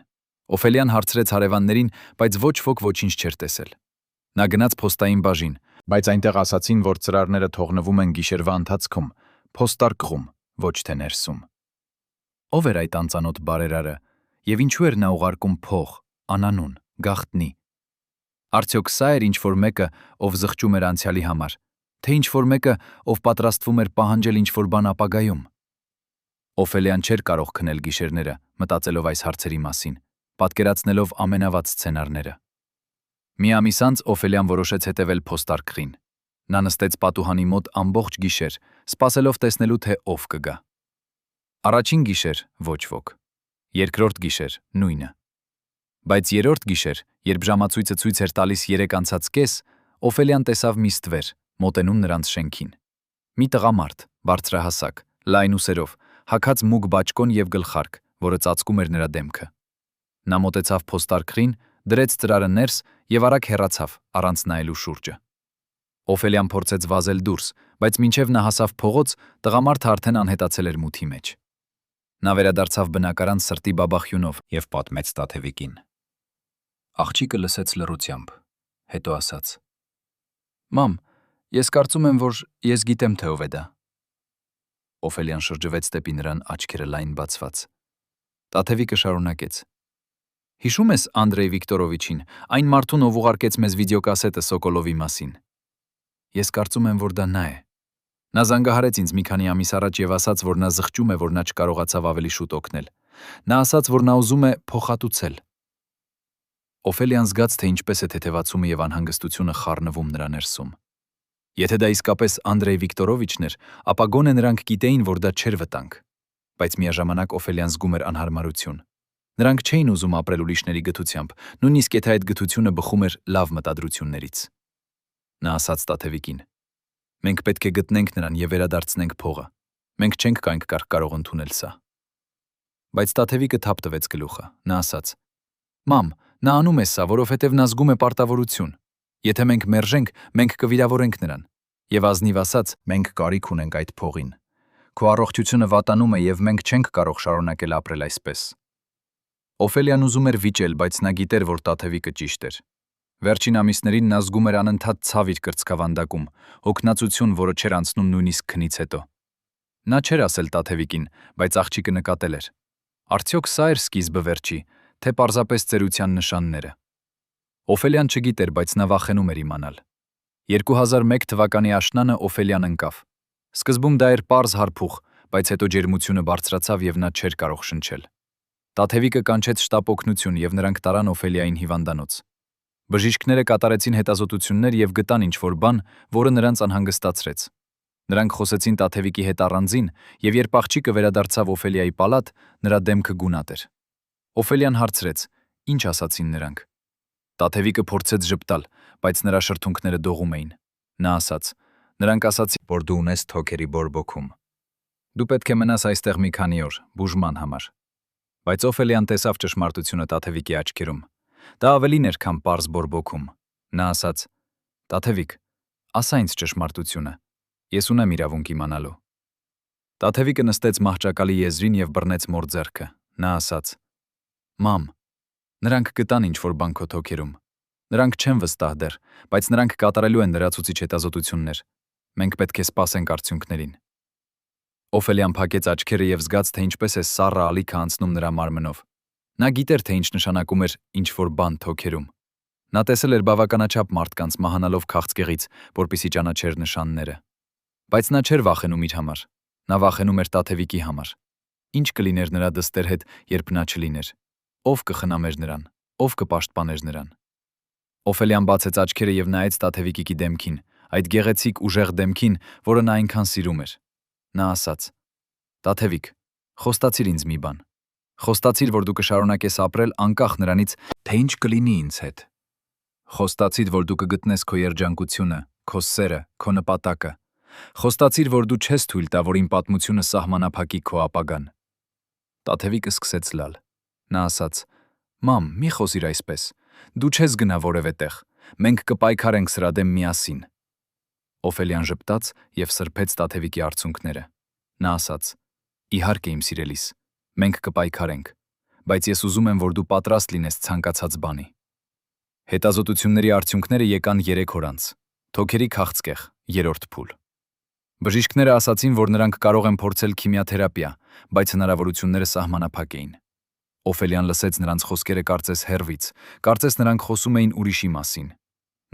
Օֆելիան հարցրեց հարևաններին, բայց ոչ ոք ոչինչ չէր տեսել։ Նա գնաց փոստային բաժին, բայց այնտեղ ասացին, որ ծրարները թողնվում են գիշերվա ընթացքում, փոստարկղում, ոչ թե ներսում։ Ո՞վ էր այդ անծանոթ բարերարը, եւ ինչու էր նա ուղարկում փող, անանուն, գաղտնի։ Արդյոք սա էր ինչ-որ մեկը, ով զղջում էր անցյալի համար, թե ինչ-որ մեկը, ով պատրաստվում էր պահանջել ինչ-որ բան ապագայում։ Օֆելիան չէր կարող քնել գիշերները, մտածելով այս հարցերի մասին, պատկերացնելով ամենավատ սցենարները։ Մի ամիս անց Օֆելիան որոշեց հետևել փոստարկղին։ Նա նստեց պատուհանի մոտ ամբողջ գիշեր, սպասելով տեսնելու, թե ով կգա։ Առաջին գիշեր ոչ ոք։ Երկրորդ գիշեր նույնը։ Բայց երրորդ գիշեր, երբ ժամացույցը ցույց էր տալիս 3:30, Օֆելիան տեսավ մի ստվեր, մոտենում նրանց շենքին։ Մի տղամարդ, բարձրահասակ, լայն ուսերով, հագած մուգ բաճկոն եւ գլխարկ, որը ծածկում էր նրա դեմքը։ Նա մոտեցավ փոստարկղին, դրեց ծրարը ներս եւ արագ հեռացավ, առանց նայելու շուրջը։ Օֆելիան փորձեց վազել դուրս, բայց մինչև նա հասավ փողոց, տղամարդը արդեն անհետացել էր մութի մեջ։ Նա վերադարձավ բնակարան սրտի բաբախյունով եւ պատմեց Տաթևիկին։ Աղջիկը լսեց լռությամբ, հետո ասաց. «Մամ, ես կարծում եմ, որ ես գիտեմ, թե ով է դա»։ Օֆելիան շրջվեց դեպի նրան աչքերը լայն բացված։ Տաթևիկը շարունակեց. «Հիշում ես Անդրեյ Վիկտորովիչին, այն մարդուն, ով ուղարկեց մեզ վիդեոկասետը Սոկոլովի մասին։ Ես կարծում եմ, որ դա նա է։ Նա զանգահարեց ինձ մի քանի ամիս առաջ եւ ասաց, որ նա զղջում է, որ նա չկարողացավ ավելի շուտ օգնել։ Նա ասաց, որ նա ուզում է փոխհատուցել»։ Օֆելիան զգաց, թե ինչպես է թեթևացումը եւ անհանգստությունը խառնվում նրա ներսում։ Եթե դա իսկապես Անդրեյ Վիկտորովիչն էր, ապա գոնե նրանք գիտեին, որ դա չէր վտանգ։ Բայց միաժամանակ Օֆելիան զգում էր անհարմարություն։ Նրանք չէին ուզում ապրել ուրիշների գթությամբ, նույնիսկ եթե այդ գթությունը բխում էր լավ մտադրություններից։ Նա ասաց Տաթևիկին. «Մենք պետք է գտնենք նրան եւ վերադարձնենք փողը։ Մենք չենք կարող ընդունել սա»։ Բայց Տաթևիկը թափ տվեց գլուխը։ Նա ասաց. «Մամ, նա անում է սա, որովհետև նա զգում է պարտավորություն։ Եթե մենք մերժենք, մենք կվիրավորենք նրան։ Եվ ազնիվ ասած, մենք կարիք ունենք այդ փողին։ Քո առողջությունը վատանում է եւ մենք չենք կարող շարունակել ապրել այսպես»։ Օֆելիան ուզում էր վիճել, բայց նա գիտեր, որ Տաթևիկը ճիշտ էր։ Վերջին ամիսներին նա զգում էր անընդհատ ցավ իր կրծքավանդակում, հոգնածություն, որը չէր անցնում նույնիսկ քնից հետո։ Նա չէր ասել Տաթևիկին, բայց աղջիկը նկատել էր։ Արդյոք սա էր սկիզբը վերջի, թե պարզապես ծերության նշանները։ Օֆելիան չգիտեր, բայց նա վախենում էր իմանալ։ 2001 թվականի աշնանը Օֆելիան ընկավ։ Սկզբում դա էր պարզ հարփուխ, բայց հետո ջերմությունը բարձրացավ եւ նա չէր կարող շնչել։ Տաթևիկը կանչեց շտապ օգնություն եւ նրանք տարան Օֆելիային հիվանդանոց։ Բժիշկները կատարեցին հետազոտություններ եւ գտան ինչ-որ բան, որը նրանց անհանգստացրեց։ Նրանք խոսեցին Տաթևիկի հետ առանձին, եւ երբ աղջիկը վերադարձավ Օֆելիայի պալատ, նրա դեմքը գունատ էր։ Օֆելիան հարցրեց. «Ինչ ասացին նրանք»։ Տաթևիկը փորձեց ժպտալ, բայց նրա շրթունքները դողում էին։ Նա ասաց. «Նրանք ասացին, որ դու ունես թոքերի բորբոքում։ Դու պետք է մնաս այստեղ մի քանի օր, բուժման համար»։ Բայց Օֆելիան տեսավ ճշմարտությունը Տաթևիկի աչքերում։ Դա ավելին էր, քան պարզ բորբոքում։ Նա ասաց. «Տաթևիկ, ասա ինձ ճշմարտությունը։ Ես ունեմ իրավունք իմանալու»։ Տաթևիկը նստեց մահճակալի եզրին եւ բռնեց մոր ձեռքը։ Նա ասաց. «Մամ, նրանք գտան ինչ-որ բան քո թոքերում։ Նրանք չեն վստահ դեռ, բայց նրանք կատարելու են լրացուցիչ հետազոտություններ։ Մենք պետք է սպասենք արդյունքներին»։ Օֆելիան փակեց աչքերը եւ զգաց, թե ինչպես է սառը ալիքը անցնում նրա մարմնով։ Նա գիտեր, թե ինչ նշանակում էր ինչ-որ բան թոքերում։ Նա տեսել էր բավականաչափ մարդկանց մահանալով քաղցկեղից, որպեսզի ճանաչեր նշանները։ Բայց նա չէր վախենում իր համար։ Նա վախենում էր Տաթևիկի համար։ Ինչ կլիներ նրա դստեր հետ, երբ նա չլիներ։ Ով կխնամեր նրան, ով կպաշտպաներ նրան։ Օֆելիան բացեց աչքերը եւ նայեց Տաթևիկի դեմքին, այդ գեղեցիկ ուժեղ դեմքին, որը նա այնքան սիրում էր։ Նա ասաց. «Տաթևիկ, խոստացիր ինձ մի բան։ Խոստացիր, որ դու կշարունակես ապրել անկախ նրանից, թե ինչ կլինի ինձ հետ։ Խոստացիր, որ դու կգտնես քո երջանկությունը, քո սերը, քո նպատակը։ Խոստացիր, որ դու չես թույլ տա, որ իմ պատմությունը սահմանափակի քո ապագան»։ Տաթևիկը սկսեց լալ։ Նա ասաց. «Մամ, մի խոսիր այսպես։ Դու չես գնա որևէ տեղ։ Մենք կպայքարենք սրա դեմ միասին»։ Օֆելիան ժպտաց եւ սրբեց Տաթևիկի արցունքները։ Նա ասաց. «Իհարկե, իմ սիրելիս, մենք կպայքարենք, բայց ես ուզում եմ, որ դու պատրաստ լինես ցանկացած բանի»։ Հետազոտությունների արդյունքները եկան 3 օր անց։ Թոքերի քաղցկեղ, 3-րդ փուլ։ Բժիշկները ասացին, որ նրանք կարող են փորձել քիմիաթերապիա, բայց հնարավորությունները սահմանափակ էին։ Օֆելիան լսեց նրանց խոսքերը կարծես հեռվից, կարծես նրանք խոսում էին ուրիշի մասին։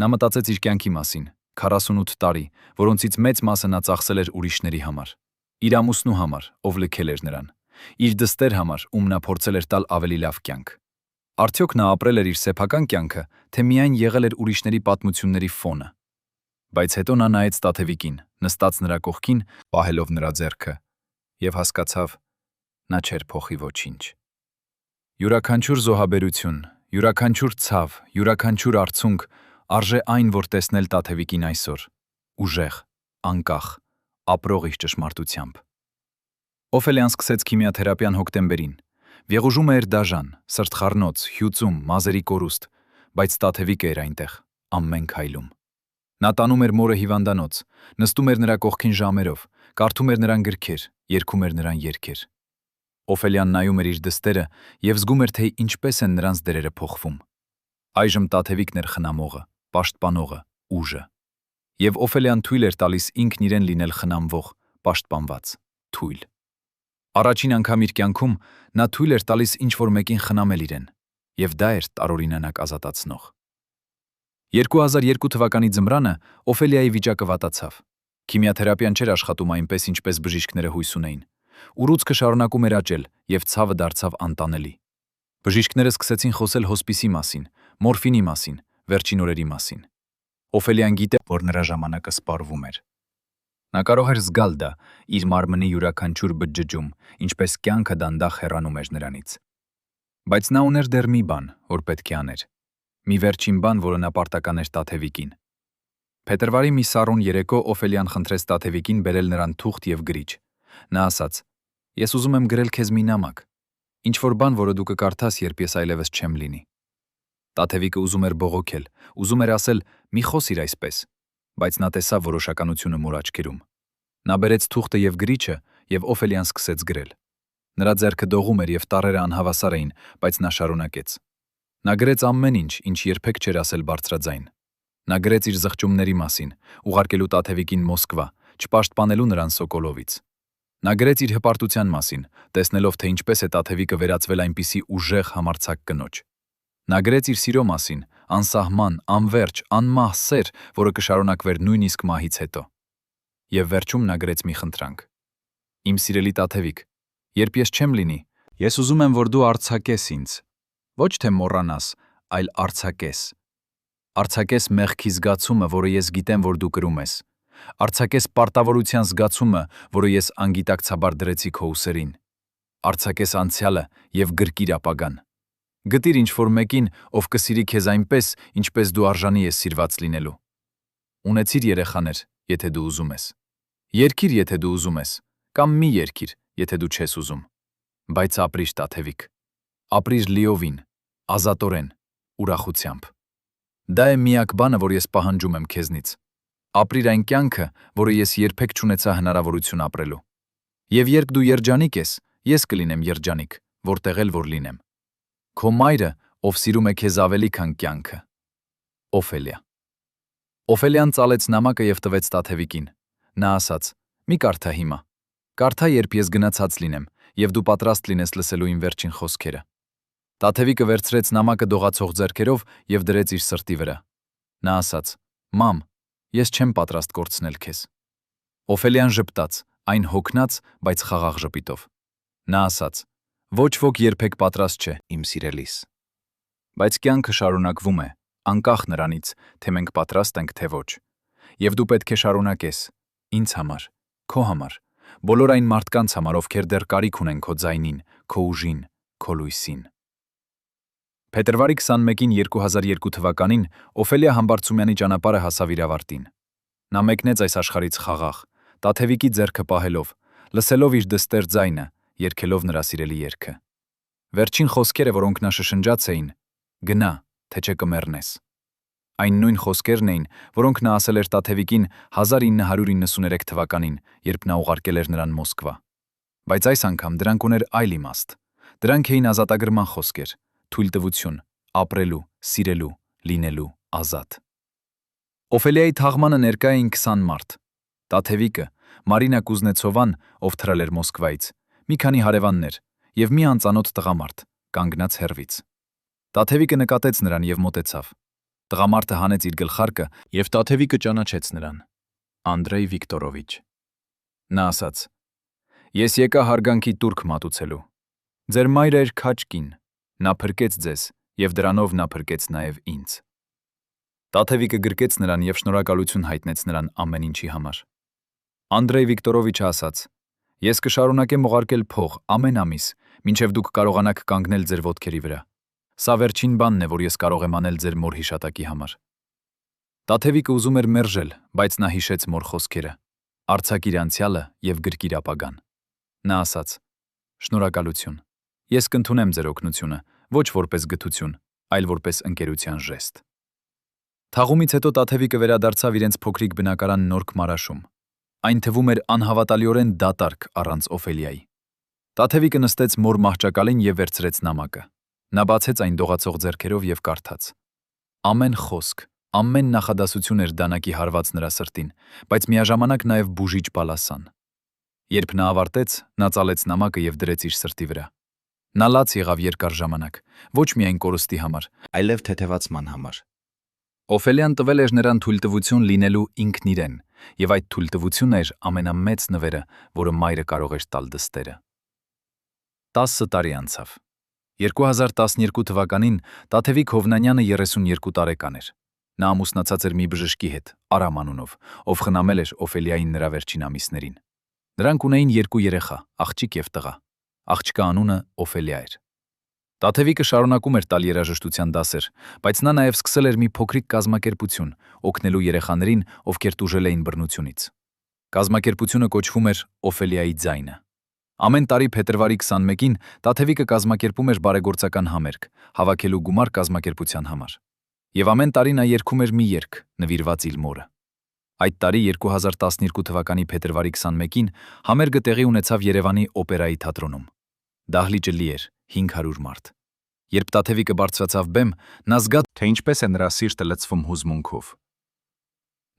Նա մտածեց իր կյանքի մասին, 48 տարի, որոնցից մեծ մասը նա ծախսել էր ուրիշների համար։ Իր ամուսնու համար, ով լքել էր նրան։ Իր դստեր համար, ում նա փորձել էր տալ ավելի լավ կյանք։ Արդյոք նա ապրել էր իր սեփական կյանքը, թե միայն եղել էր ուրիշների պատմությունների ֆոնը։ Բայց հետո նա նայեց Տաթևիկին, նստած նրա կողքին, պահելով նրա ձեռքը, եւ հասկացավ, նա չէր փոխի ոչինչ։ Յուրաքանչյուր զոհաբերություն, յուրաքանչյուր ցավ, յուրաքանչյուր արցունք արժե այն, որ տեսնել Տաթևիկին այսօր, ուժեղ, անկախ, ապրող իր ճշմարտությամբ։ Օֆելիան սկսեց քիմիաթերապիան հոկտեմբերին։ Վեղուժումը էր դաժան, սրտխառնոց, հյուծում, մազերի կորուստ, բայց Տաթևիկը էր այնտեղ, ամեն քայլում։ Նա տանում էր մորը հիվանդանոց, նստում էր նրա կողքին ժամերով, կարդում էր նրան գրքեր, երգում էր նրան երգեր։ Օֆելիան նայում էր իր դստերը եւ զգում էր, թե ինչպես են նրանց դերերը փոխվում։ Այժմ Տաթևիկն էր խնամողը, պաշտպանողը, ուժը։ Եվ Օֆելիան թույլ էր տալիս ինքն իրեն լինել խնամվող, պաշտպանված, թույլ։ Առաջին անգամ իր կյանքում նա թույլ էր տալիս ինչ-որ մեկին խնամել իրեն, եւ դա էր տարօրինանակ ազատացնող։ 2002 թվականի ձմռանը Օֆելիայի վիճակը վատացավ։ Քիմիաթերապիան չէր աշխատում այնպես, ինչպես բժիշկները հույս ունեին։ Ուռուցքը շարունակում էր աճել, եւ ցավը դարձավ անտանելի։ Բժիշկները սկսեցին խոսել հոսպիսի մասին, մորֆինի մասին, վերջին օրերի մասին։ Օֆելիան գիտե, որ նրա ժամանակը սպառվում էր։ Նա կարող էր զգալ դա իր մարմնի յուրաքանչյուր բջջում, ինչպես կյանքը դանդաղ հեռանում էր նրանից։ Բայց նա ուներ դեռ մի բան, որ պետք է աներ։ Մի վերջին բան, որը նա պարտական էր Տաթևիկին։ Փետրվարի մի սառուն երեկո Օֆելիան խնդրեց Տաթևիկին բերել նրան թուղթ եւ գրիչ։ Նա ասաց. «Ես ուզում եմ գրել քեզ մի նամակ։ Ինչ-որ բան, որը դու կկարդաս, երբ ես այլևս չեմ լինի»։ Տաթևիկը ուզում էր բողոքել, ուզում էր ասել. «Մի խոսիր այսպես», բայց նա տեսավ որոշականությունը մոր աչքերում։ Նա բերեց թուղթը եւ գրիչը, եւ Օֆելիան սկսեց գրել։ Նրա ձեռքը դողում էր եւ տառերը անհավասար էին, բայց նա շարունակեց։ Նա գրեց ամեն ինչ, ինչ երբեք չէր ասել բարձրաձայն։ Նա գրեց իր զղջումների մասին, ուղարկելու Տաթևիկին Մոսկվա, չպաշտպանելու նրան Սոկոլովից։ Նա գրեց իր հպարտության մասին, տեսնելով, թե ինչպես է Տաթևիկը վերածվել այնպիսի ուժեղ համարձակ կնոջ։ Նա գրեց իր սիրո մասին, անսահման, անվերջ, անմահ սեր, որը կշարունակվեր նույնիսկ մահից հետո։ Եվ վերջում նա գրեց մի խնդրանք. Իմ սիրելի Տաթևիկ, երբ ես չեմ լինի, ես ուզում եմ, որ դու արձակես ինձ, ոչ թե մոռանաս, այլ արձակես։ Արձակես մեղքի զգացումը, որը ես գիտեմ, որ դու կրում ես։ Արձակես պարտավորության զգացումը, որը ես անգիտակցաբար դրեցի քո ուսերին։ Արձակես անցյալը եւ գրկիր ապագան։ Գտիր ինչ-որ մեկին, ով կսիրի քեզ այնպես, ինչպես դու արժանի ես սիրված լինելու։ Ունեցիր երեխաներ, եթե դու ուզում ես։ Երգիր, եթե դու ուզում ես, կամ մի երգիր, եթե դու չես ուզում։ Բայց ապրիր, Տաթևիկ։ Ապրիր լիովին, ազատորեն, ուրախությամբ։ Դա է միակ բանը, որ ես պահանջում եմ քեզնից։ Ապրիր այն կյանքը, որը ես երբեք չունեցա հնարավորություն ապրելու։ Եվ երբ դու երջանիկ ես, ես կլինեմ երջանիկ, որտեղ էլ որ լինեմ։ Քո մայրը, ով սիրում է քեզ ավելի քան կյանքը։ Օֆելիա։ Օֆելիան ծալեց նամակը եւ տվեց Տաթևիկին։ Նա ասաց. «Մի կարդա հիմա։ Կարդա, երբ ես գնացած լինեմ, եւ դու պատրաստ լինես լսելու իմ վերջին խոսքերը»։ Տաթևիկը վերցրեց նամակը դողացող ձեռքերով եւ դրեց իր սրտի վրա։ Նա ասաց. «Մամ, ես չեմ պատրաստ կորցնել քեզ»։ Օֆելիան ժպտաց, այն հոգնած, բայց խաղաղ ժպիտով։ Նա ասաց. «Ոչ ոք երբեք պատրաստ չէ, իմ սիրելիս։ Բայց կյանքը շարունակվում է, անկախ նրանից, թե մենք պատրաստ ենք, թե ոչ։ Եվ դու պետք է շարունակես, ինձ համար, քո համար, բոլոր այն մարդկանց համար, ովքեր դեռ կարիք ունեն քո ձայնին, քո ուժին, քո լույսին»։ Փետրվարի 21-ին 2002 թվականին Օֆելիա Համբարձումյանի ճանապարհը հասավ իր ավարտին։ Նա մեկնեց այս աշխարհից խաղաղ, Տաթևիկի ձեռքը պահելով, լսելով իր դստեր ձայնը, երգելով նրա սիրելի երգը։ Վերջին խոսքերը, որոնք նա շշնջաց էին. «Գնա, թե չէ կմեռնես»։ Այն նույն խոսքերն էին, որոնք նա ասել էր Տաթևիկին 1993 թվականին, երբ նա ուղարկել էր նրան Մոսկվա։ Բայց այս անգամ դրանք ուներ այլ իմաստ։ Դրանք էին ազատագրման խոսքեր, թույլտվություն, ապրելու, սիրելու, լինելու ազատ։ Օֆելիայի թաղմանը ներկա էին 20 մարդ։ Տաթևիկը, Մարինա Կուզնեցովան, ով թռել էր Մոսկվայից, մի քանի հարևաններ եւ մի անծանոթ տղամարդ, կանգնած հեռվից։ Տաթևիկը նկատեց նրան եւ մոտեցավ։ Տղամարդը հանեց իր գլխարկը եւ Տաթևիկը ճանաչեց նրան։ Անդրեյ Վիկտորովիչ։ Նա ասաց. «Ես եկա հարգանքի տուրք մատուցելու։ Ձեր մայրը էր քաջ կին, նա փրկեց ձեզ եւ դրանով նա փրկեց նաեւ ինձ»։ Տաթևիկը գրկեց նրան եւ շնորհակալություն հայտնեց նրան ամեն ինչի համար։ Անդրեյ Վիկտորովիչը ասաց. «Ես կշարունակեմ ուղարկել փող ամեն ամիս, մինչև դուք կարողանաք կանգնել ձեր ոտքերի վրա։ Սա վերջին բանն է, որ ես կարող եմ անել ձեր մոր հիշատակի համար»։ Տաթևիկը ուզում էր մերժել, բայց նա հիշեց մոր խոսքերը. «Արձակիր անցյալը եւ գրկիր ապագան»։ Նա ասաց. «Շնորհակալություն։ Ես կընդունեմ ձեր օգնությունը, ոչ որպես գթություն, այլ որպես ընկերության ժեստ»։ Թաղումից հետո Տաթևիկը վերադարձավ իրենց փոքրիկ բնակարան Նորք Մարաշում։ Այն թվում էր անհավատալիորեն դատարկ առանց Օֆելիայի։ Տաթևիկը նստեց մոր մահճակալին եւ վերցրեց նամակը։ Նա բացեց այն դողացող ձեռքերով եւ կարդաց։ Ամեն խոսք, ամեն նախադասություն էր դանակի հարված նրա սրտին, բայց միաժամանակ նաեւ բուժիչ բալասան։ Երբ նա ավարտեց, նա ծալեց նամակը եւ դրեց իր սրտի վրա։ Նա լաց եղավ երկար ժամանակ, ոչ միայն կորստի համար, այլև թեթևացման համար։ Օֆելիան տվել էր նրան թույլտվություն լինելու ինքն իրեն, եւ այդ թույլտվությունն էր ամենամեծ նվերը, որը մայրը կարող էր տալ դստերը։ 10 տարի անցավ։ 2012 թվականին Տաթևիկ Հովնանյանը 32 տարեկան էր։ Նա ամուսնացած էր մի բժշկի հետ, Արամ անունով, ով խնամել էր Օֆելիային նրա վերջին ամիսներին։ Նրանք ունեին 2 երեխա, աղջիկ եւ տղա։ Աղջկա անունը Օֆելիա էր։ Տաթևիկը շարունակում էր տալ երաժշտության դասեր, բայց նա նաև սկսել էր մի փոքրիկ կազմակերպություն, օգնելու երեխաներին, ովքեր տուժել էին բռնությունից։ Կազմակերպությունը կոչվում էր Օֆելիայի ձայնը։ Ամեն տարի փետրվարի 21-ին Տաթևիկը կազմակերպում էր բարեգործական համերգ, հավաքելու գումար կազմակերպության համար։ Եվ ամեն տարի նա երգում էր մի երգ, նվիրված իր մորը։ Այդ տարի 2012 թվականի փետրվարի 21-ին համերգը տեղի ունեցավ Երևանի օպերայի թատրոնում։ Դահլիճը լի էր, 500 մարդ։ Երբ Տաթևիկը բարձրացավ բեմ, նա զգաց, թե ինչպես է նրա սիրտը լցվում հուզմունքով։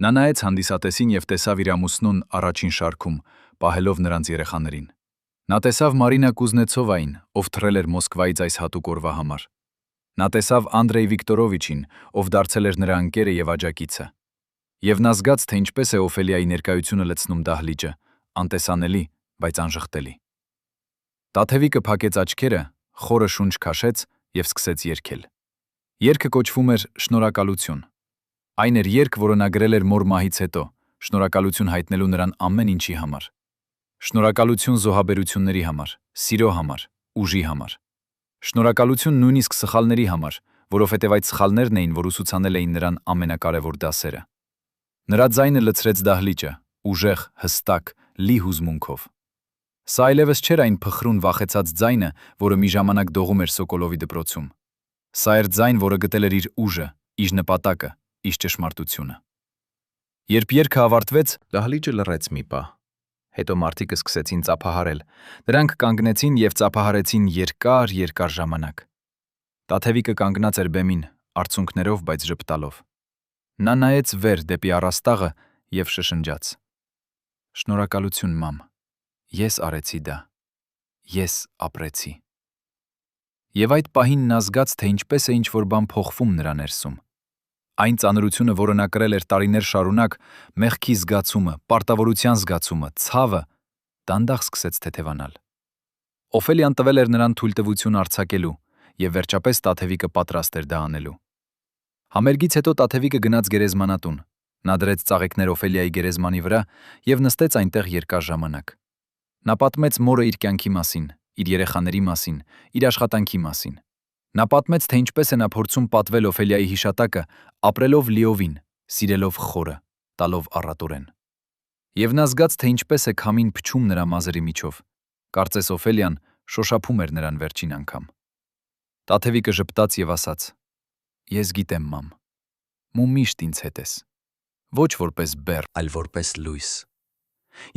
Նա նայեց հանդիսատեսին եւ տեսավ իր ամուսնուն առաջին շարքում, պահելով նրանց երեխաներին։ Նա տեսավ Մարինա Կուզնեցովային, ով թռել էր Մոսկվայից այս հատուկ օրվա համար։ Նա տեսավ Անդրեյ Վիկտորովիչին, ով դարձել էր նրա ընկերը եւ աջակիցը։ Եվ նա զգաց, թե ինչպես է Օֆելիայի ներկայությունը լցնում դահլիճը, անտեսանելի, բայց անժխտելի։ Տաթևիկը փակեց աչքերը, խորը շունչ քաշեց եւ սկսեց երգել։ Երգը կոչվում էր «Շնորհակալություն»։ Այն էր երգ, որը նա գրել էր մոր մահից հետո, շնորհակալություն հայտնելու նրան ամեն ինչի համար։ Շնորհակալություն զոհաբերությունների համար, սիրո համար, ուժի համար։ Շնորհակալություն նույնիսկ սխալների համար, որովհետև այդ սխալներն էին, որ ուսուցանել էին նրան ամենակարևոր դասերը։ Նրա ձայնը լցրեց դահլիճը, ուժեղ, հստակ, լի հուզմունքով։ Սա այլևս չէր այն փխրուն վախեցած ձայնը, որը մի ժամանակ դողում էր Սոկոլովի դպրոցում։ Սա էր ձայն, որը գտել էր իր ուժը, իր նպատակը, իր ճշմարտությունը։ Երբ երգը ավարտվեց, դահլիճը լռեց մի պահ։ Հետո մարդիկը սկսեցին ծափահարել։ Նրանք կանգնեցին եւ ծափահարեցին երկար ժամանակ։ Տաթևիկը կանգնած էր բեմին, արցունքներով, բայց ժպտալով։ Նա նայեց վեր դեպի առաստաղը եւ շշնջաց. «Շնորհակալություն, մամ։ Ես արեցի դա։ Ես ապրեցի»։ Եվ այդ պահին նա զգաց, թե ինչպես է ինչ-որ բան փոխվում նրա ներսում։ Այն ծանրությունը, որը նա կրել էր տարիներ շարունակ, մեղքի զգացումը, պարտավորության զգացումը, ցավը, դանդաղ սկսեց թեթևանալ։ Օֆելիան տվել էր նրան թույլտվություն արձակելու, եւ վերջապես Տաթևիկը պատրաստ էր դա անելու։ Համերգից հետո Տաթևիկը գնաց գերեզմանատուն։ Նա դրեց ծաղիկներ Օֆելիայի գերեզմանի վրա եւ նստեց այնտեղ երկար ժամանակ։ Նա պատմեց մորը իր կյանքի մասին, իր երեխաների մասին, իր աշխատանքի մասին։ Նա պատմեց, թե ինչպես է նա փորձում պատվել Օֆելիայի հիշատակը, ապրելով լիովին, սիրելով խորը, տալով առատորեն։ Եվ նա զգաց, թե ինչպես է քամին փչում նրա մազերի միջով։ Կարծես Օֆելիան շոշափում էր նրան վերջին անգամ։ Տաթևիկը ժպտաց եւ ասաց. «Ես գիտեմ, մամ։ Մու միշտ ինձ հետ ես։ Ոչ որպես բեռ, այլ որպես լույս։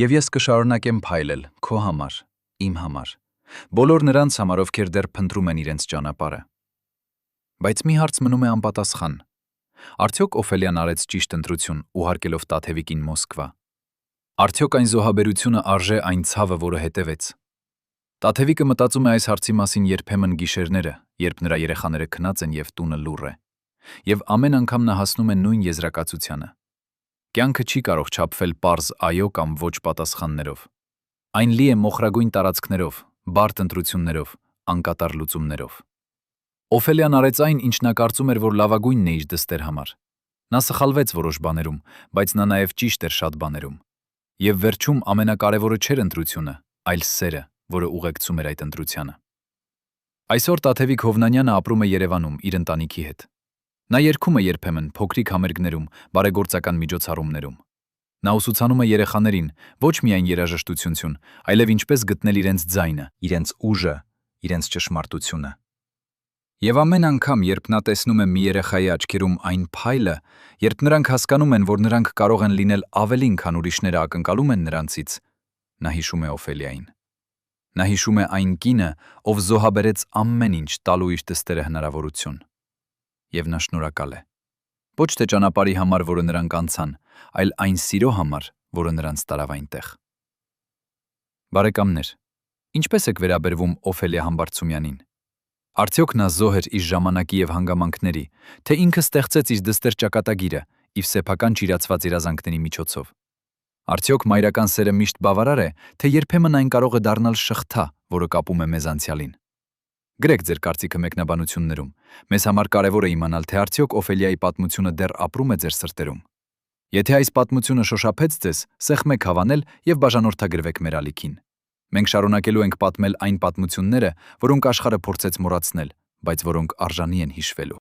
Եվ ես կշարունակեմ փայլել քո համար, իմ համար, բոլոր նրանց համար, ովքեր դեռ փնտրում են իրենց ճանապարհը»։ Բայց մի հարց մնում է անպատասխան։ Արդյոք Օֆելիան արեց ճիշտ ընտրություն, ուղարկելով Տաթևիկին Մոսկվա։ Արդյոք այն զոհաբերությունը արժե այն ցավը, որը հետևեց։ Տաթևիկը մտածում է այս հարցի մասին երբեմն գիշերները, երբ նրա երեխաները քնած են եւ տունը լուռ է։ Եվ ամեն անգամ նա հասնում է նույն եզրակացությանը։ Կյանքը չի կարող չափվել պարզ այո կամ ոչ պատասխաններով։ Այն լի է մոխրագույն տարածքներով, բարդ ընտրություններով, անկատար լուծումներով։ Օֆելիան արեց այն, ինչ նա կարծում էր, որ լավագույնն է իր դստեր համար։ Նա սխալվեց որոշ բաներում, բայց նա նաև ճիշտ էր շատ բաներում։ Եվ վերջում ամենակարևորը չէր ընտրությունը, այլ սերը, որը ուղեկցում էր այդ ընտրությանը։ Այսօր Տաթևիկ Հովնանյանը ապրում է Երևանում իր ընտանիքի հետ։ Նա երգում է երբեմն փոքրիկ համերգներում, բարեգործական միջոցառումներում։ Նա ուսուցանում է երեխաներին ոչ միայն երաժշտություն, այլև ինչպես գտնել իրենց ձայնը, իրենց ուժը, իրենց ճշմարտությունը։ Եվ ամեն անգամ, երբ նա տեսնում է մի երեխայի աչքերում այն փայլը, երբ նրանք հասկանում են, որ նրանք կարող են լինել ավելին, քան ուրիշները ակնկալում են նրանցից, նա հիշում է Օֆելիային։ Նա հիշում է այն կինը, ով զոհաբերեց ամեն ինչ տալու իր դստերը հնարավորություն։ Եվ նա շնորհակալ է։ Ոչ թե ճանապարհի համար, որը նրանք անցան, այլ այն սիրո համար, որը նրանց տարավ այնտեղ։ Բարեկամներ, ինչպես եք վերաբերվում Օֆելիա Համբարձումյանին։ Արդյոք նա զոհ էր իր ժամանակի եւ հանգամանքների, թե ինքը ստեղծեց իր դստեր ճակատագիրը իր սեփական ճիրացված երազանքների միջոցով։ Արդյոք մայրական սերը միշտ բավարար է, թե երբեմն այն կարող է դառնալ շղթա, որը կապում է մեզ անցյալին։ Գրեք ձեր կարծիքը մեկնաբանություններում։ Մեզ համար կարևոր է իմանալ, թե արդյոք Օֆելիայի պատմությունը դեռ ապրում է ձեր սրտերում։ Եթե այս պատմությունը շոշափեց ձեզ, սեղմեք հավանել եւ բաժանորդագրվեք մեր ալիքին։ Մենք շարունակելու ենք պատմել այն պատմությունները, որոնք աշխարհը փորձեց մոռացնել, բայց որոնք արժանի են հիշվելու։